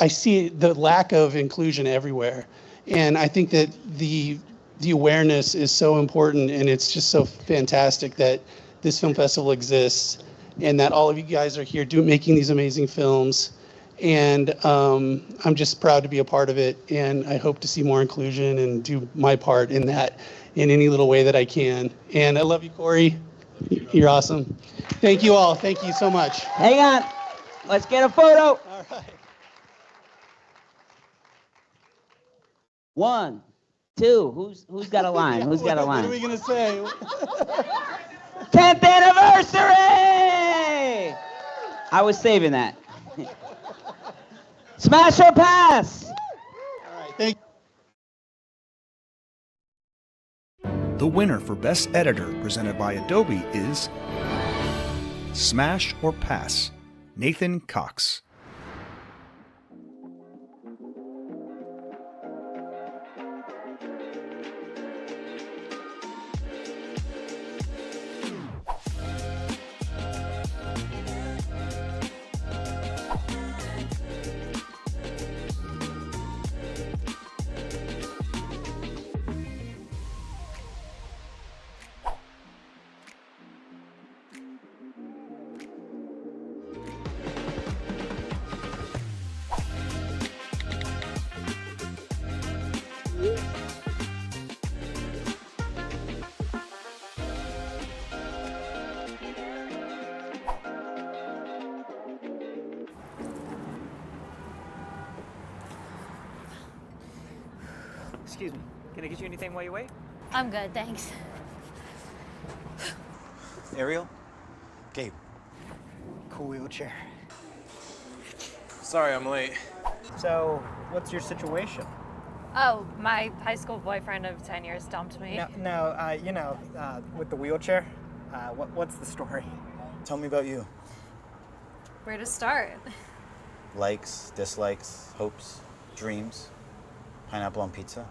see the lack of inclusion everywhere. And I think that the awareness is so important, and it's just so fantastic that this film festival exists and that all of you guys are here making these amazing films. And I'm just proud to be a part of it, and I hope to see more inclusion and do my part in that in any little way that I can. And I love you, Corey. You're awesome. Thank you all. Thank you so much. Hang on. Let's get a photo. All right. 1, 2. Who's got a line? Who's got a line? What are we gonna say? 10th anniversary! I was saving that. Smash or pass? All right, thank you. The winner for Best Editor, presented by Adobe, is Smash or Pass, Nathan Cox. Excuse me, can I get you anything while you wait? I'm good, thanks. Ariel? Gabe. Cool wheelchair. Sorry I'm late. So, what's your situation? Oh, my high school boyfriend of 10 years dumped me. With the wheelchair, what's the story? Tell me about you. Where to start? Likes, dislikes, hopes, dreams, pineapple on pizza.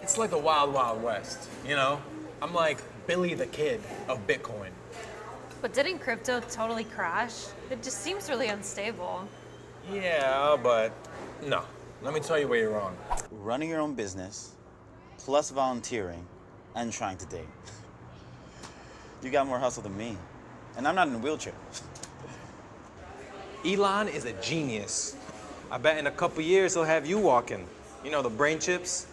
It's like the wild, wild west, you know? I'm like Billy the Kid of Bitcoin. But didn't crypto totally crash? It just seems really unstable. Yeah, but no. Let me tell you where you're wrong. Running your own business, plus volunteering, and trying to date. You got more hustle than me. And I'm not in a wheelchair. Elon is a genius. I bet in a couple years he'll have you walking. You know, the brain chips.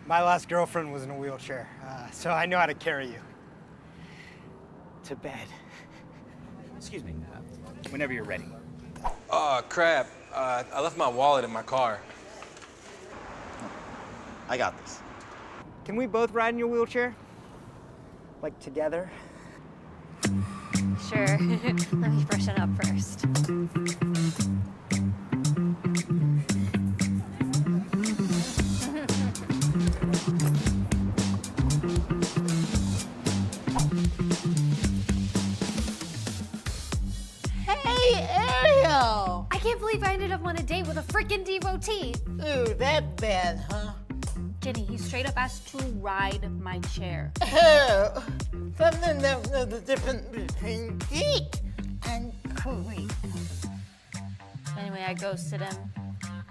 My last girlfriend was in a wheelchair, so I know how to carry you. To bed. Excuse me, whenever you're ready. Oh, crap. I left my wallet in my car. I got this. Can we both ride in your wheelchair? Like together? Sure. Let me freshen up first. Hey, Ariel! I can't believe I ended up on a date with a freaking devotee. Ooh, that bad, huh? Jenny, he straight up asked to ride my chair. Oh, something that knows the difference between geek and creep. Anyway, I ghosted him.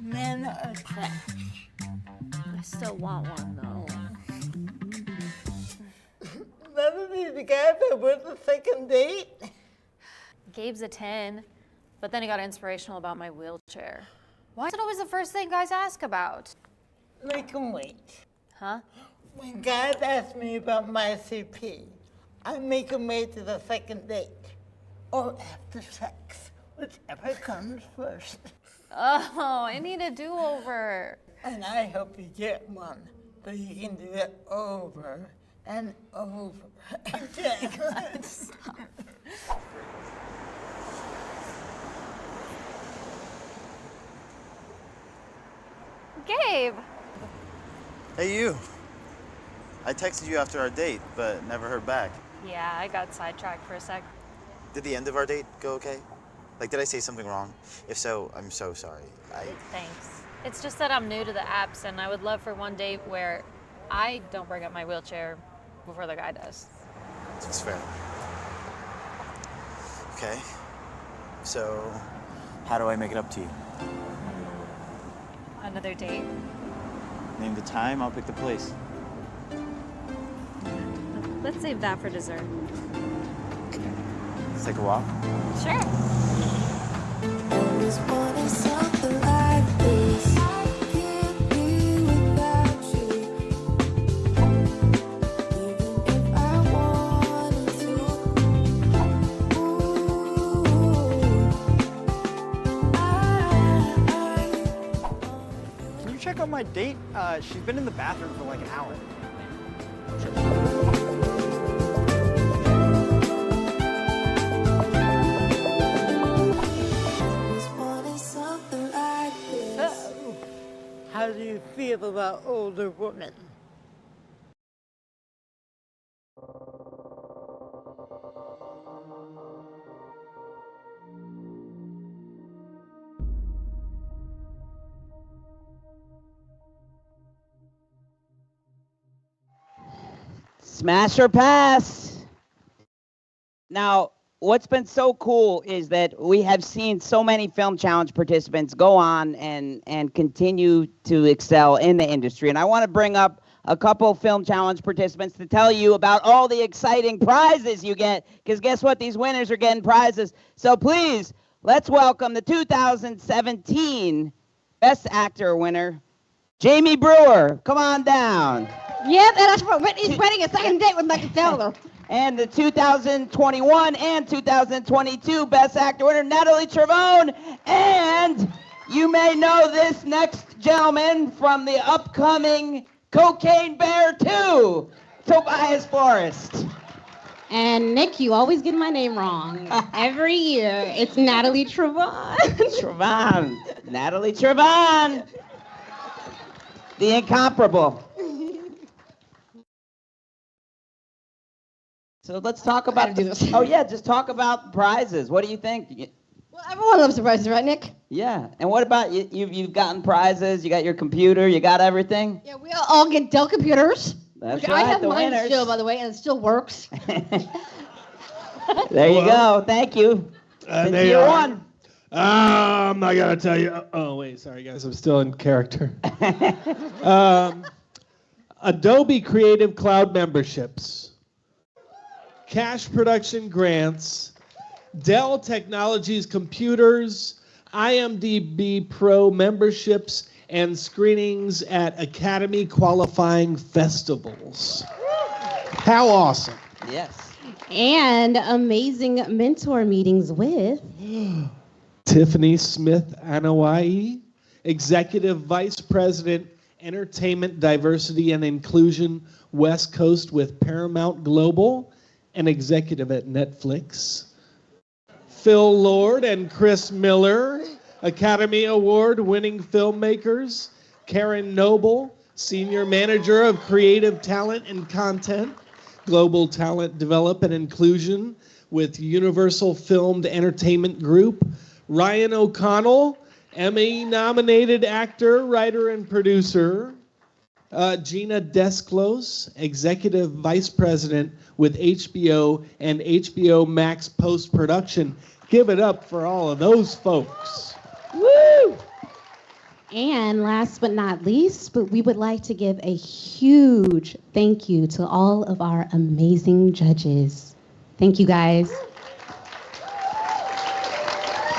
Men are trash. I still want one, though. None of these guys are worth a second date. Gabe's a 10, but then he got inspirational about my wheelchair. Why is it always the first thing guys ask about? Make them wait. Huh? When guys ask me about my CP, I make them wait to the second date. Or after sex, whichever comes first. Oh, I need a do-over. And I hope you get one, so you can do it over and over again. Stop. Gabe! Hey, you. I texted you after our date, but never heard back. Yeah, I got sidetracked for a sec. Did the end of our date go okay? Like, did I say something wrong? If so, I'm so sorry. Thanks. It's just that I'm new to the apps, and I would love for one date where I don't bring up my wheelchair before the guy does. It's fair. Okay. So, how do I make it up to you? Another date? Name the time, I'll pick the place. Let's save that for dessert. Let's take a walk. Sure. Can you check out my date? She's been in the bathroom for like an hour. So, how do you feel about older women? Smash or pass. Now, what's been so cool is that we have seen so many Film Challenge participants go on and continue to excel in the industry. And I want to bring up a couple Film Challenge participants to tell you about all the exciting prizes you get, because guess what? These winners are getting prizes. So please, let's welcome the 2017 Best Actor winner, Jamie Brewer. Come on down. Yep, and that's what Whitney's winning a second date with Michael Taylor. And the 2021 and 2022 Best Actor winner, Natalie Trevone. And you may know this next gentleman from the upcoming Cocaine Bear 2, Tobias Forrest. And Nick, you always get my name wrong. Every year, it's Natalie Trevone. Trevone. Natalie Trevone. The incomparable. So let's talk about. Oh yeah, just talk about prizes. What do you think? Well, everyone loves surprises, right, Nick? Yeah. And what about you? You've gotten prizes. You got your computer. You got everything. Yeah, we all get Dell computers. That's which right. I have the mine winners. still, by the way, and it still works. There you go. Thank you. They you are. won. I'm not gonna tell you. Oh wait, sorry guys, I'm still in character. Adobe Creative Cloud memberships, cash production grants, Dell Technologies computers, IMDb Pro memberships, and screenings at Academy qualifying festivals. How awesome! Yes. And amazing mentor meetings with Tiffany Smith Anawai, Executive Vice President, Entertainment, Diversity, and Inclusion, West Coast with Paramount Global, and Executive at Netflix. Phil Lord and Chris Miller, Academy Award-winning filmmakers. Karen Noble, Senior Manager of Creative Talent and Content, Global Talent Development and Inclusion with Universal Filmed Entertainment Group. Ryan O'Connell, Emmy-nominated actor, writer, and producer. Gina Desclose, Executive Vice President with HBO and HBO Max Post-Production. Give it up for all of those folks. Woo! And last but not least, but we would like to give a huge thank you to all of our amazing judges. Thank you, guys.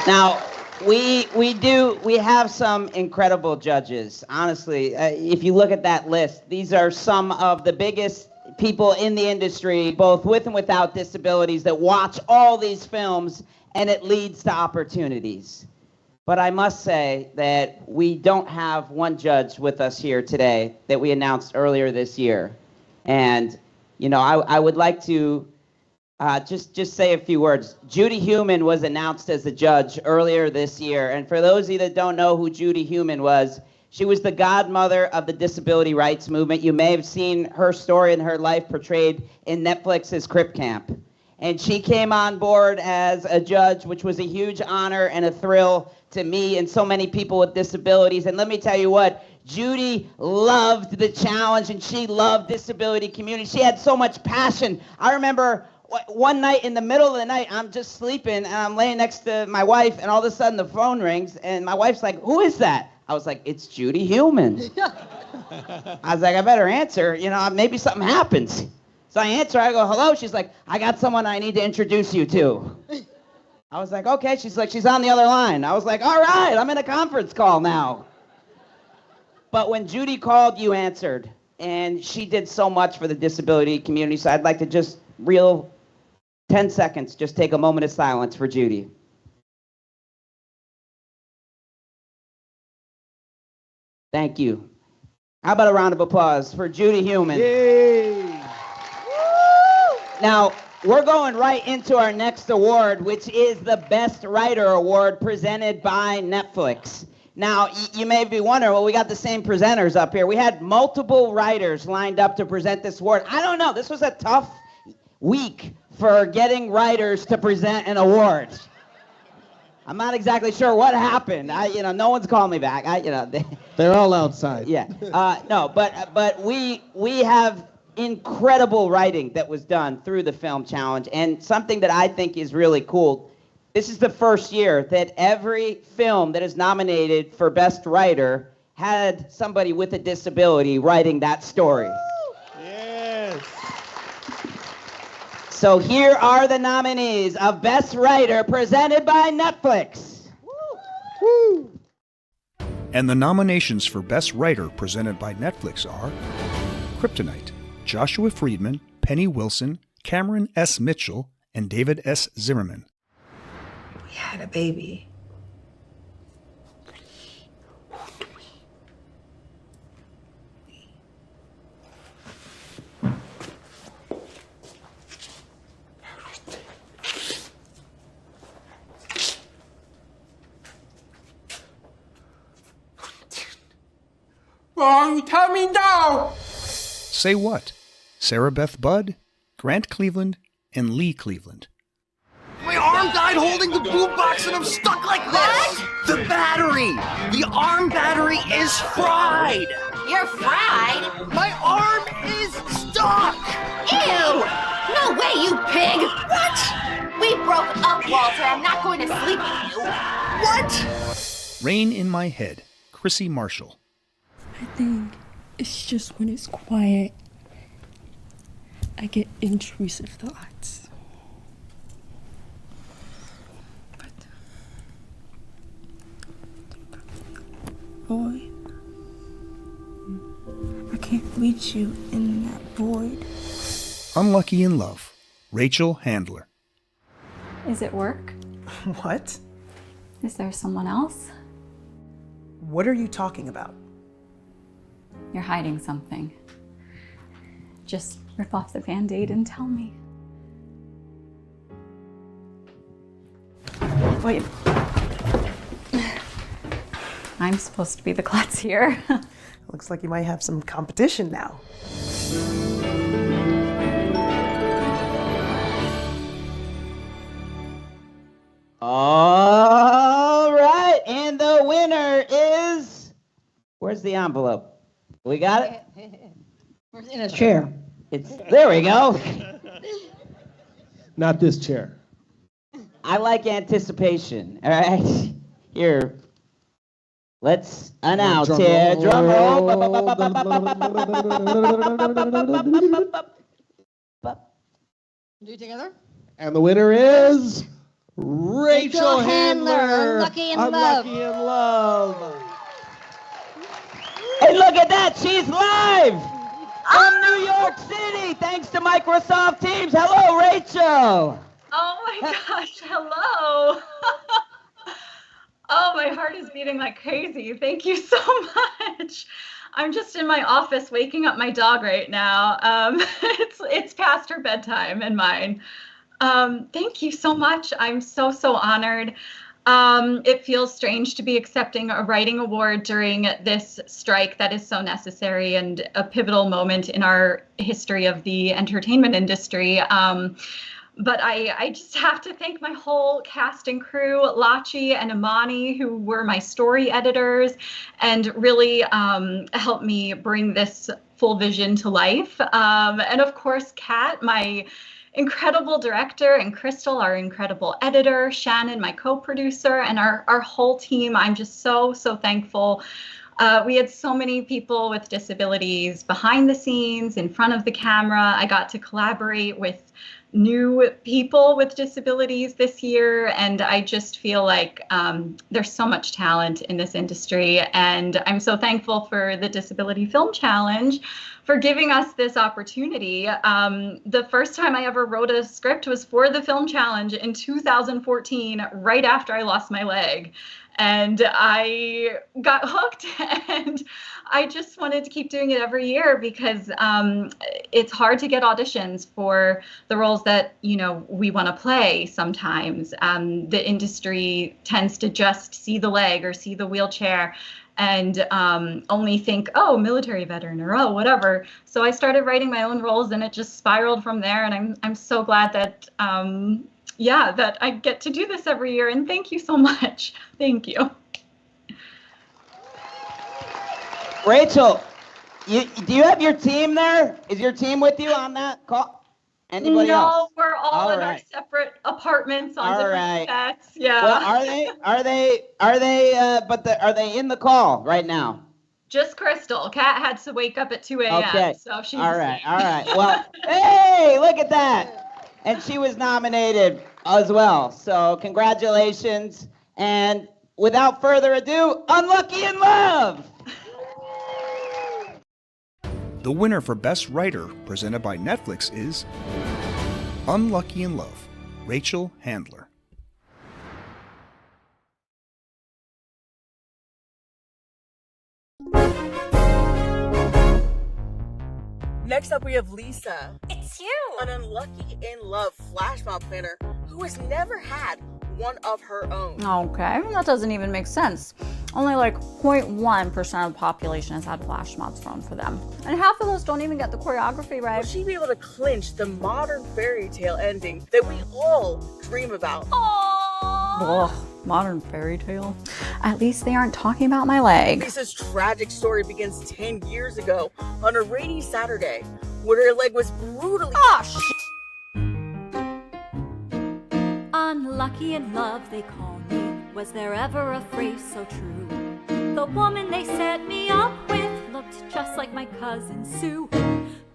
Now, we have some incredible judges. Honestly, if you look at that list, these are some of the biggest people in the industry, both with and without disabilities, that watch all these films, and it leads to opportunities. But I must say that we don't have one judge with us here today that we announced earlier this year. And, you know, I would like to just say a few words. Judy Heumann was announced as a judge earlier this year. And for those of you that don't know who Judy Heumann was, she was the godmother of the disability rights movement. You may have seen her story and her life portrayed in Netflix's Crip Camp. And she came on board as a judge, which was a huge honor and a thrill to me and so many people with disabilities. And let me tell you what, Judy loved the challenge and she loved disability community. She had so much passion. I remember one night in the middle of the night, I'm just sleeping and I'm laying next to my wife, and all of a sudden the phone rings and my wife's like, "Who is that?" I was like, "It's Judy Heumann." I was like, "I better answer, you know, maybe something happens." So I answer, I go, "Hello." She's like, "I got someone I need to introduce you to." I was like, "Okay." She's like, "She's on the other line." I was like, "All right, I'm in a conference call now." But when Judy called, you answered. And she did so much for the disability community. So I'd like to just 10 seconds, just take a moment of silence for Judy. Thank you. How about a round of applause for Judy Heumann? Yay! Now, we're going right into our next award, which is the Best Writer Award presented by Netflix. Now, you may be wondering, well, we got the same presenters up here. We had multiple writers lined up to present this award. I don't know, this was a tough week for getting writers to present an award. I'm not exactly sure what happened. No one's called me back. They're all outside. Yeah. No, but we have incredible writing that was done through the film challenge, and something that I think is really cool. This is the first year that every film that is nominated for Best Writer had somebody with a disability writing that story. Yes. So here are the nominees of Best Writer presented by Netflix. Woo. And the nominations for Best Writer presented by Netflix are Kryptonite, Joshua Friedman, Penny Wilson, Cameron S. Mitchell, and David S. Zimmerman. We had a baby. Oh, tell me no! Say What? Sarah Beth Budd, Grant Cleveland, and Lee Cleveland. We arm died holding the boombox and I'm stuck like this. The battery. The arm battery is fried. You're fried? My arm is stuck. Ew! No way, you pig! What? We broke up, Walter. I'm not going to sleep with you. What? Rain in My Head, Chrissy Marshall. I think it's just when it's quiet, I get intrusive thoughts. Boy, I can't reach you in that void. Unlucky in Love, Rachel Handler. Is it work? What? Is there someone else? What are you talking about? You're hiding something. Just rip off the Band-Aid and tell me. Wait. I'm supposed to be the klutz here. Looks like you might have some competition now. All right, and the winner is... Where's the envelope? We got it? Where's in his chair? There we go. Not this chair. I like anticipation. All right, here. Let's announce here. Drum roll. Do it together? And the winner is Rachel Handler. Unlucky in Unlucky in Love. Hey, look at that. She's live from New York City. Thanks to Microsoft Teams. Hello, Rachel. Oh my gosh, hello. Oh, my heart is beating like crazy. Thank you so much. I'm just in my office waking up my dog right now. It's past her bedtime and mine. Thank you so much. I'm so honored. It feels strange to be accepting a writing award during this strike that is so necessary and a pivotal moment in our history of the entertainment industry. But I just have to thank my whole cast and crew, Lachi and Imani, who were my story editors and really helped me bring this full vision to life. And of course, Kat, my incredible director, and Crystal, our incredible editor, Shannon, my co-producer, and our whole team. I'm just so thankful. We had so many people with disabilities behind the scenes, in front of the camera. I got to collaborate with new people with disabilities this year, and I just feel like there's so much talent in this industry, and I'm so thankful for the Disability Film Challenge for giving us this opportunity. The first time I ever wrote a script was for the Film Challenge in 2014, right after I lost my leg. And I got hooked, and I just wanted to keep doing it every year because it's hard to get auditions for the roles that, you know, we want to play sometimes. The industry tends to just see the leg or see the wheelchair and only think, oh, military veteran or oh, whatever. So I started writing my own roles, and it just spiraled from there. And I'm so glad that that I get to do this every year, and thank you so much. Thank you. Rachel, do you have your team there? Is your team with you on that call? Anybody else? No, we're all in our separate apartments on different sets. Yeah. Well, are they in the call right now? Just Crystal. Kat had to wake up at 2 a.m. Okay. So she's All right. Well, hey, look at that. And she was nominated as well. So congratulations. And without further ado, Unlucky in Love. The winner for Best Writer, presented by Netflix, is Unlucky in Love, Rachel Handler. Next up, we have Lisa. It's you! An Unlucky in Love flash mob planner who has never had one of her own. Okay, that doesn't even make sense. Only like 0.1% of the population has had flash mobs thrown for them. And half of those don't even get the choreography right. Will she be able to clinch the modern fairy tale ending that we all dream about? Ugh, modern fairy tale. At least they aren't talking about my leg. Lisa's tragic story begins 10 years ago on a rainy Saturday when her leg was brutally— Unlucky in love, they call me. Was there ever a phrase so true? The woman they set me up with looked just like my cousin Sue.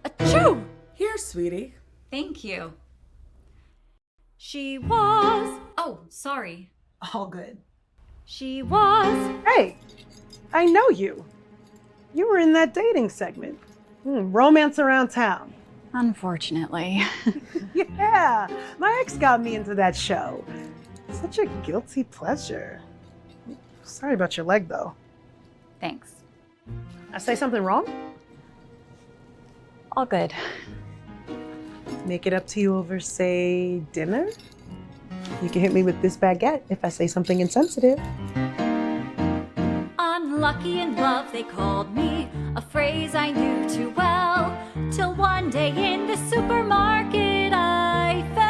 Achoo! Here, sweetie. Thank you. She was— oh, sorry. All good. She was— Hey, I know you. You were in that dating segment. Romance Around Town. Unfortunately. Yeah, my ex got me into that show. Such a guilty pleasure. Sorry about your leg, though. Thanks. I say something wrong? All good. Make it up to you over, say, dinner? You can hit me with this baguette if I say something insensitive. unlucky in love, they called me. A phrase I knew too well. Till one day in the supermarket I fell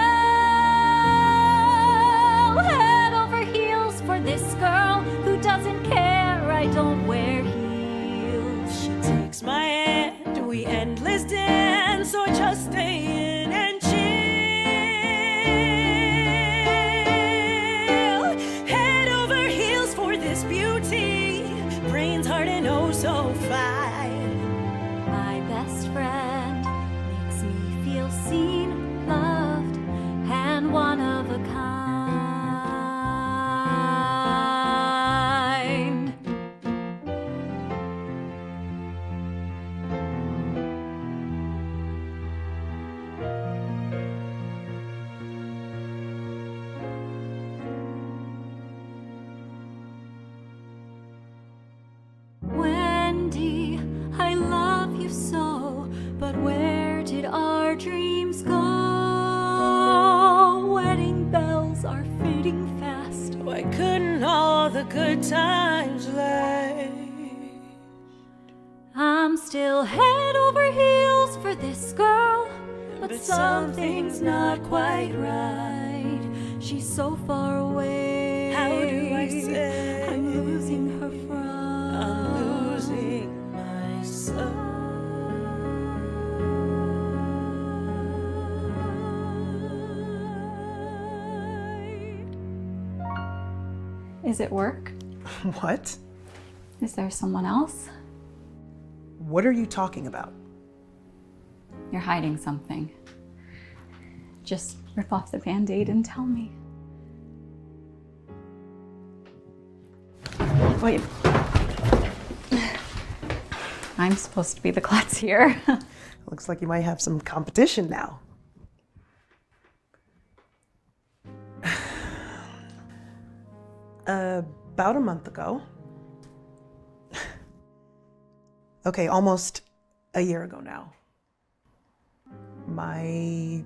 head over heels for this girl who doesn't care I don't wear heels. She takes my hand, we endless dance, or just stay in and chill. Head over heels for this beauty, brains hard and oh so fine. My best friend makes me feel seen, loved, and one of a kind. Wendy, I love you so, but where did our dreams go? Wedding bells are fading fast. Why couldn't all the good times last? I'm still head over heels for this girl, but something's not quite right. She's so far away. How do I say? I'm losing her from. I'm losing myself. Is it work? What? Is there someone else? What are you talking about? You're hiding something. Just rip off the Band-Aid and tell me. Wait. I'm supposed to be the klutz here. Looks like you might have some competition now. About a month ago. Okay, almost a year ago now. My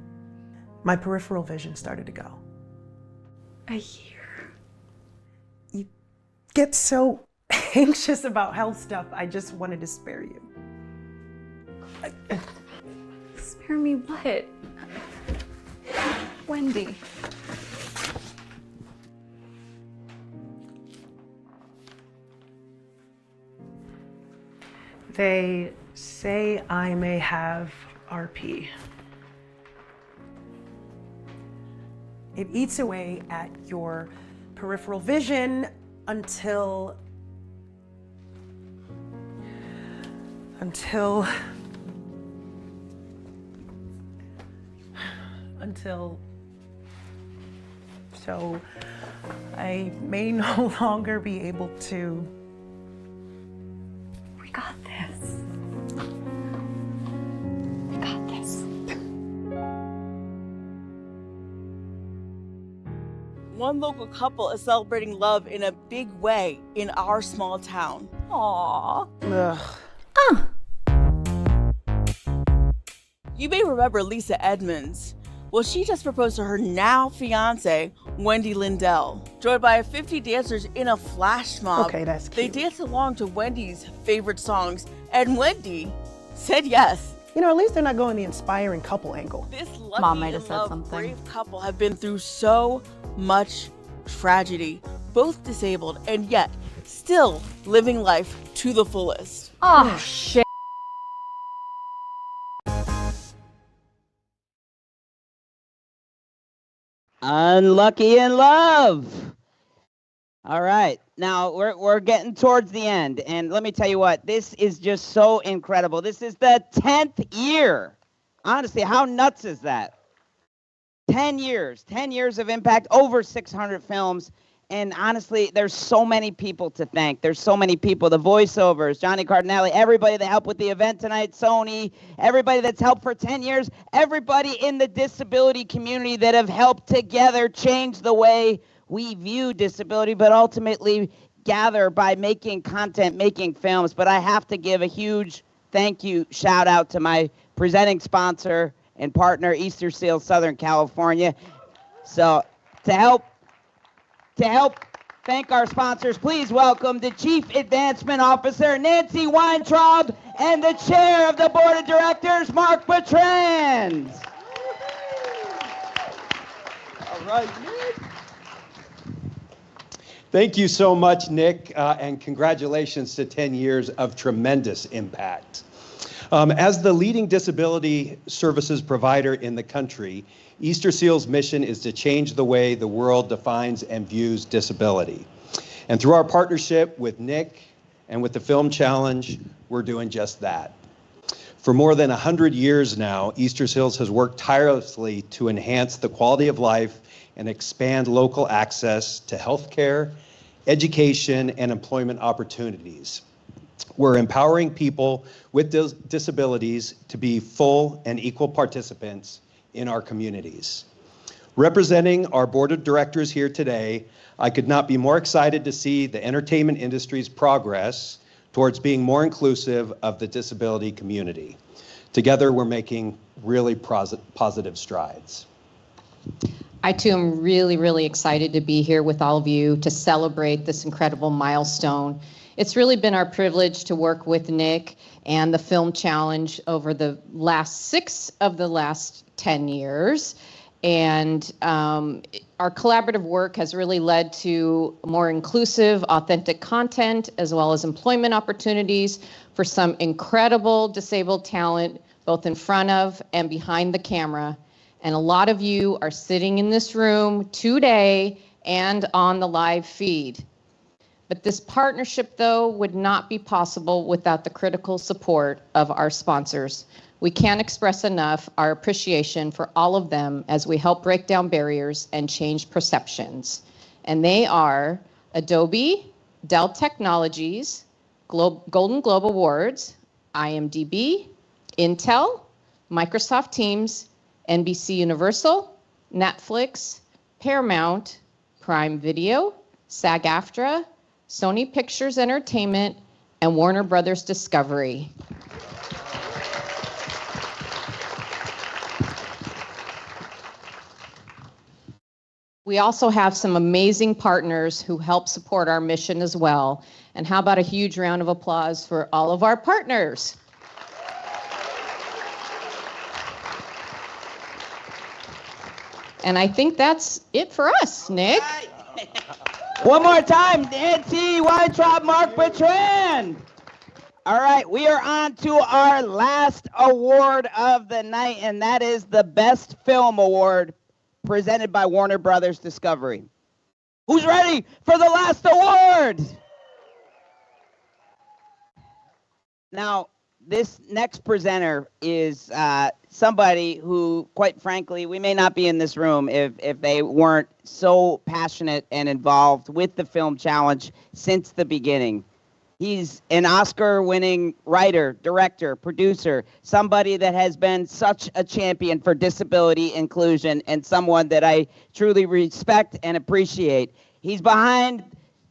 peripheral vision started to go. A year? You get so anxious about health stuff, I just wanted to spare you. Spare me what? Wendy. They say I may have RP. It eats away at your peripheral vision until so I may no longer be able to. We got this. We got this. One local couple is celebrating love in a big way in our small town. Aww. Ugh. You may remember Lisa Edmonds. Well, she just proposed to her now fiance, Wendy Lindell. Joined by 50 dancers in a flash mob. Okay, that's They cute. danced along to Wendy's favorite songs, and Wendy said yes. You know, at least they're not going the inspiring couple angle. This lucky Mom might have in said love something. brave couple have been through so much tragedy, both disabled and yet still living life to the fullest. Oh, shit. Unlucky in love. All right, now we're getting towards the end, and let me tell you what, this is just so incredible. This is the 10th year. Honestly, how nuts is that? 10 years of impact, over 600 films, and honestly, there's so many people to thank. There's so many people, the voiceovers, Johnny Cardinale, everybody that helped with the event tonight, Sony, everybody that's helped for 10 years, everybody in the disability community that have helped together change the way we view disability, but ultimately gather by making content, making films. But I have to give a huge thank you, shout out to my presenting sponsor and partner, Easterseals Southern California. So to help thank our sponsors, please welcome the Chief Advancement Officer, Nancy Weintraub, and the Chair of the Board of Directors, Mark Bertrand. All right, Nick. Thank you so much, Nick, and congratulations to 10 years of tremendous impact. As the leading disability services provider in the country, Easterseals' mission is to change the way the world defines and views disability. And through our partnership with Nick and with the Film Challenge, we're doing just that. For more than 100 years now, Easterseals has worked tirelessly to enhance the quality of life and expand local access to healthcare, education, and employment opportunities. We're empowering people with disabilities to be full and equal participants in our communities. Representing our board of directors here today, I could not be more excited to see the entertainment industry's progress towards being more inclusive of the disability community. Together, we're making really positive strides. I too am really, really excited to be here with all of you to celebrate this incredible milestone. It's really been our privilege to work with Nick and the Film Challenge over the last 6 of the last 10 years. And our collaborative work has really led to more inclusive, authentic content, as well as employment opportunities for some incredible disabled talent, both in front of and behind the camera. And a lot of you are sitting in this room today and on the live feed. But this partnership, though, would not be possible without the critical support of our sponsors. We can't express enough our appreciation for all of them as we help break down barriers and change perceptions. And they are Adobe, Dell Technologies, Golden Globe Awards, IMDb, Intel, Microsoft Teams, NBC Universal, Netflix, Paramount, Prime Video, SAG-AFTRA, Sony Pictures Entertainment, and Warner Brothers Discovery. We also have some amazing partners who help support our mission as well. And how about a huge round of applause for all of our partners? And I think that's it for us, Nick. One more time, Nancy Weintraub, Mark Bertrand. All right, we are on to our last award of the night, and that is the Best Film Award presented by Warner Brothers Discovery. Who's ready for the last award? Now, this next presenter is somebody who, quite frankly, we may not be in this room if they weren't so passionate and involved with the Film Challenge since the beginning. He's an Oscar-winning writer, director, producer, somebody that has been such a champion for disability inclusion and someone that I truly respect and appreciate. He's behind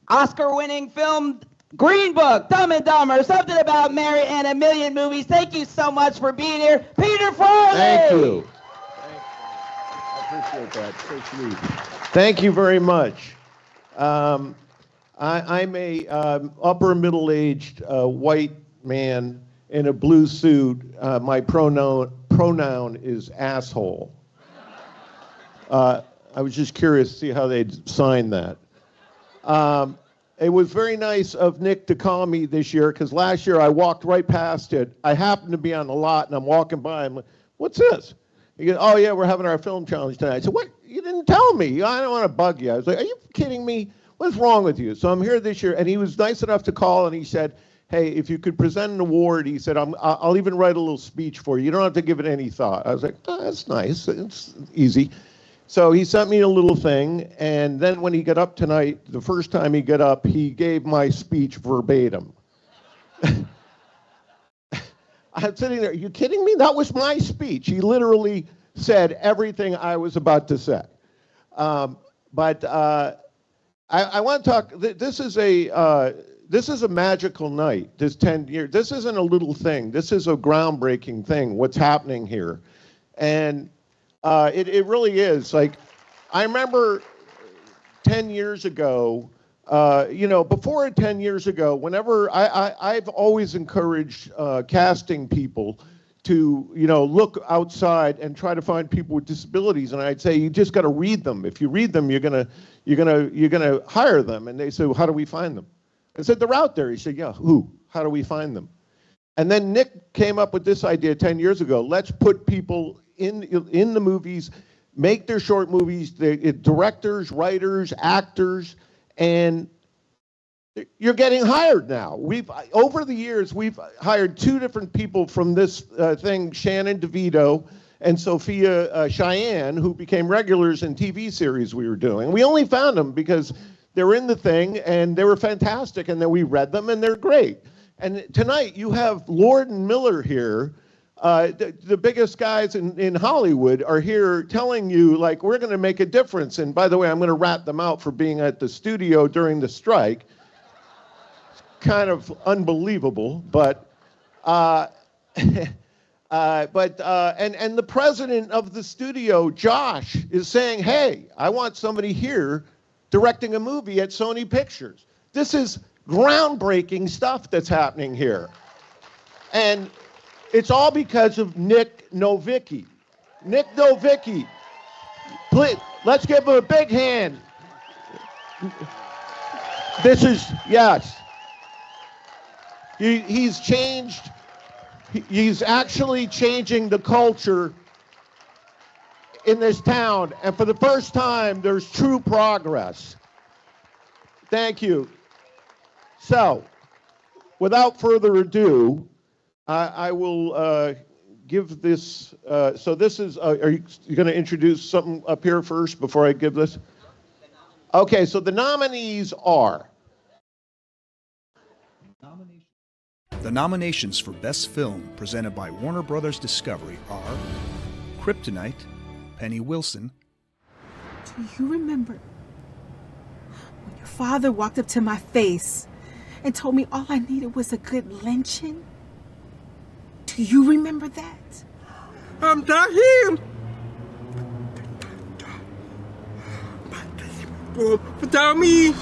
Oscar-winning film Green Book, Dumb and Dumber, Something About Mary, and a million movies. Thank you so much for being here, Peter Farley. Thank you. appreciate that. So sweet. Thank you very much. I'm a upper middle-aged white man in a blue suit. My pronoun is asshole. I was just curious to see how they'd sign that. It was very nice of Nick to call me this year, because last year I walked right past it. I happened to be on the lot, and I'm walking by. I'm like, what's this? He goes, oh, yeah, we're having our film challenge tonight. I said, what? You didn't tell me. I don't want to bug you. I was like, are you kidding me? What's wrong with you? So I'm here this year, and he was nice enough to call, and he said, hey, if you could present an award, he said, I'll even write a little speech for you. You don't have to give it any thought. I was like, oh, that's nice. It's easy. So he sent me a little thing, and then when he got up tonight, the first time he got up, he gave my speech verbatim. I'm sitting there, are you kidding me? That was my speech. He literally said everything I was about to say. I want to talk, this is a magical night, this 10 years. This isn't a little thing. This is a groundbreaking thing, what's happening here. And it really is. Like, I remember 10 years ago, before 10 years ago, whenever I've always encouraged casting people to, look outside and try to find people with disabilities. And I'd say, you just got to read them. If you read them, you're gonna hire them. And they say, well, how do we find them? I said, they're out there. He said, yeah, who? How do we find them? And then Nick came up with this idea 10 years ago. Let's put people in the movies, make their short movies, directors, writers, actors, and you're getting hired now. Over the years, we've hired 2 different people from this thing, Shannon DeVito and Sophia Cheyenne, who became regulars in TV series we were doing. We only found them because they were in the thing and they were fantastic, and then we read them and they're great. And tonight you have Lord and Miller here. The biggest guys in Hollywood are here telling you, like, we're going to make a difference. And by the way, I'm going to rat them out for being at the studio during the strike. It's kind of unbelievable, but and the president of the studio, Josh, is saying, hey, I want somebody here directing a movie at Sony Pictures. This is groundbreaking stuff that's happening here. And it's all because of Nick Novicki. Nick Novicki. Please, let's give him a big hand. This is, yes. He's changed. He's actually changing the culture in this town. And for the first time, there's true progress. Thank you. So, without further ado, I will give this, so this is, are you going to introduce something up here first before I give this? Okay, so the nominees are. The nominations for Best Film presented by Warner Brothers Discovery are Kryptonite, Penny Wilson. Do you remember when your father walked up to my face and told me all I needed was a good lynching? Do you remember that? I'm not him. Without me.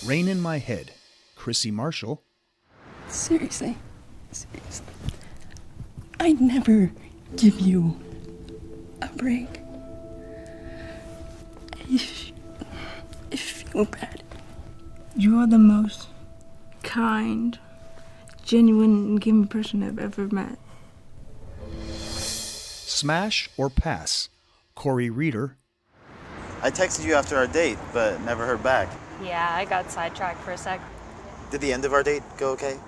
Rain in My Head, Chrissy Marshall. Seriously. I'd never give you a break. I feel bad. You're the most kind, genuine, and giving person I've ever met. Smash or Pass, Corey Reeder. I texted you after our date, but never heard back. Yeah, I got sidetracked for a sec. Did the end of our date go okay?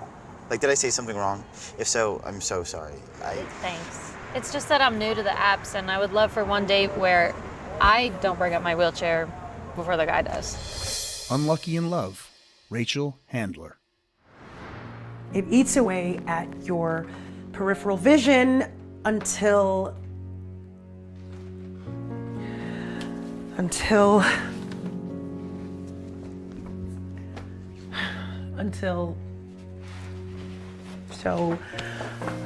Like, did I say something wrong? If so, I'm so sorry. Thanks. It's just that I'm new to the apps, and I would love for one date where I don't bring up my wheelchair before the guy does. Unlucky in Love, Rachel Handler. It eats away at your peripheral vision until so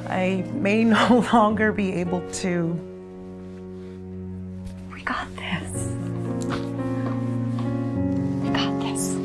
I may no longer be able to We got this. We got this.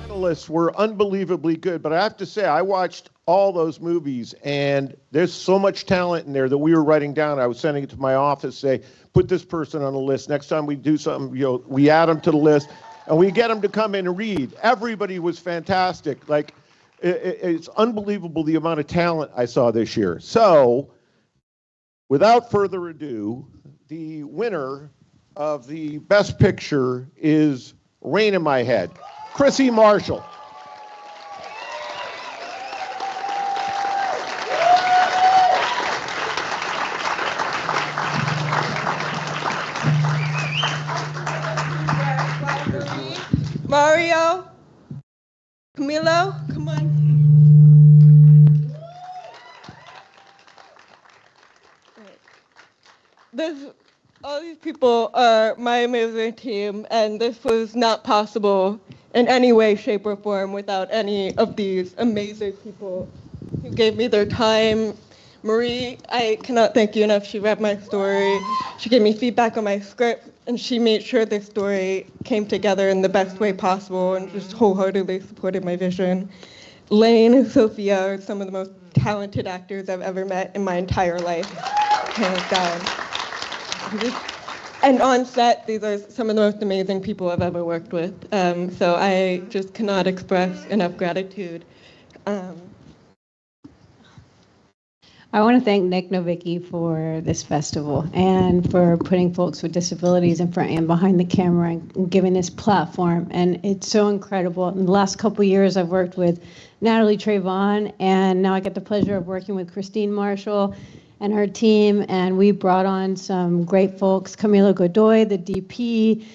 Finalists were unbelievably good, but I have to say, I watched all those movies, and there's so much talent in there that we were writing down. I was sending it to my office, say, put this person on the list. Next time we do something, we add them to the list, and we get them to come in and read. Everybody was fantastic. Like, it's unbelievable the amount of talent I saw this year. So, without further ado, the winner of the Best Picture is Rain in My Head, Chrissy Marshall. Mario, Camilo, come on. All these people are my amazing team, and this was not possible in any way, shape, or form without any of these amazing people who gave me their time. Marie, I cannot thank you enough. She read my story, she gave me feedback on my script, and she made sure the story came together in the best way possible and just wholeheartedly supported my vision. Lane and Sophia are some of the most talented actors I've ever met in my entire life, hands down. And on set, these are some of the most amazing people I've ever worked with. So I just cannot express enough gratitude. I want to thank Nick Novicki for this festival and for putting folks with disabilities in front and behind the camera and giving this platform. And it's so incredible. In the last couple of years, I've worked with Natalie Trayvon, and now I get the pleasure of working with Christine Marshall and her team. And we brought on some great folks, Camilo Godoy, the DP,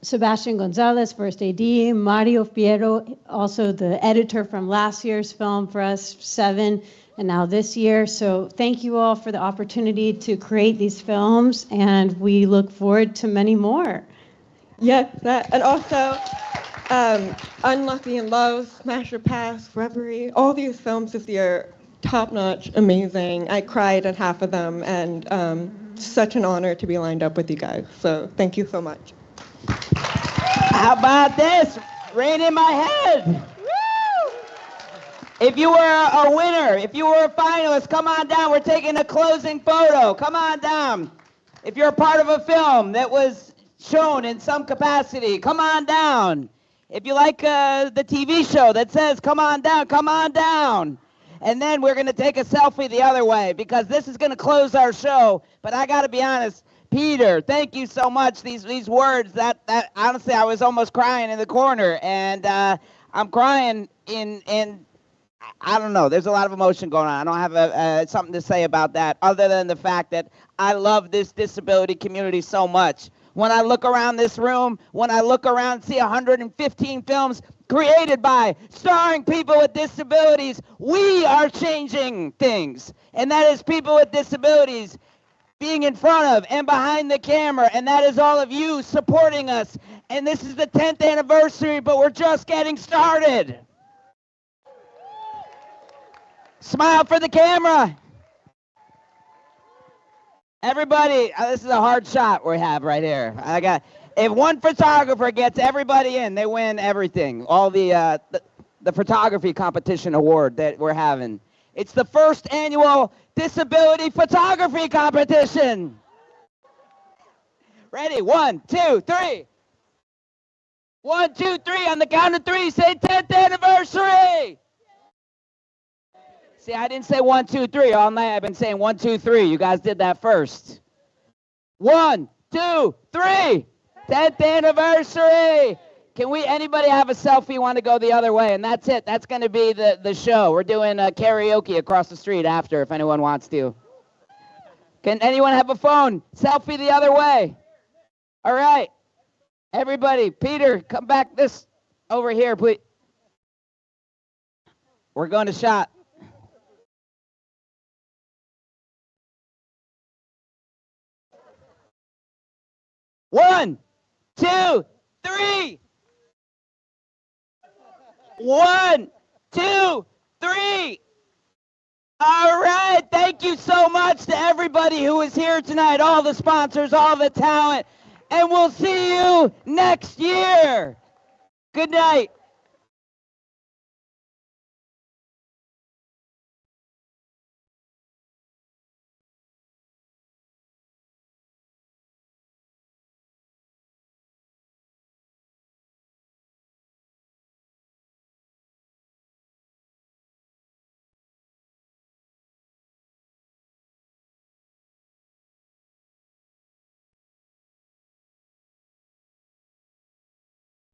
Sebastian Gonzalez, first AD, Mario Fierro, also the editor from last year's film for us, 7, and now this year. So thank you all for the opportunity to create these films, and we look forward to many more. Yes, and also Unlucky in Love, Smash or Pass, Reverie, all these films this year, top-notch, amazing. I cried at half of them, and such an honor to be lined up with you guys. So thank you so much. How about this? Rain in my head. If you were a winner, if you were a finalist, come on down. We're taking a closing photo. Come on down. If you're a part of a film that was shown in some capacity, come on down. If you like the TV show that says, come on down, come on down. And then we're going to take a selfie the other way, because this is going to close our show. But I got to be honest, Peter, thank you so much. These words, that honestly, I was almost crying in the corner. And I'm crying in I don't know. There's a lot of emotion going on. I don't have something to say about that other than the fact that I love this disability community so much. When I look around this room, when I look around and see 115 films created by, starring people with disabilities, we are changing things. And that is people with disabilities being in front of and behind the camera. And that is all of you supporting us. And this is the 10th anniversary, but we're just getting started. Smile for the camera. Everybody, this is a hard shot we have right here. If one photographer gets everybody in, they win everything. All the photography competition award that we're having. It's the first annual disability photography competition. Ready? 1, 2, 3. 1, 2, 3. On the count of 3, say 10th anniversary. See, I didn't say 1, 2, 3 all night. I've been saying 1, 2, 3. You guys did that first. 1, 2, 3. 10th anniversary. Can anybody have a selfie, want to go the other way? And that's it. That's going to be the show. We're doing karaoke across the street after, if anyone wants to. Can anyone have a phone? Selfie the other way. All right. Everybody, Peter, come back over here, please. We're going to shot. 1, 2, 3. 1, 2, 3. All right. Thank you so much to everybody who is here tonight, all the sponsors, all the talent, and we'll see you next year. Good night.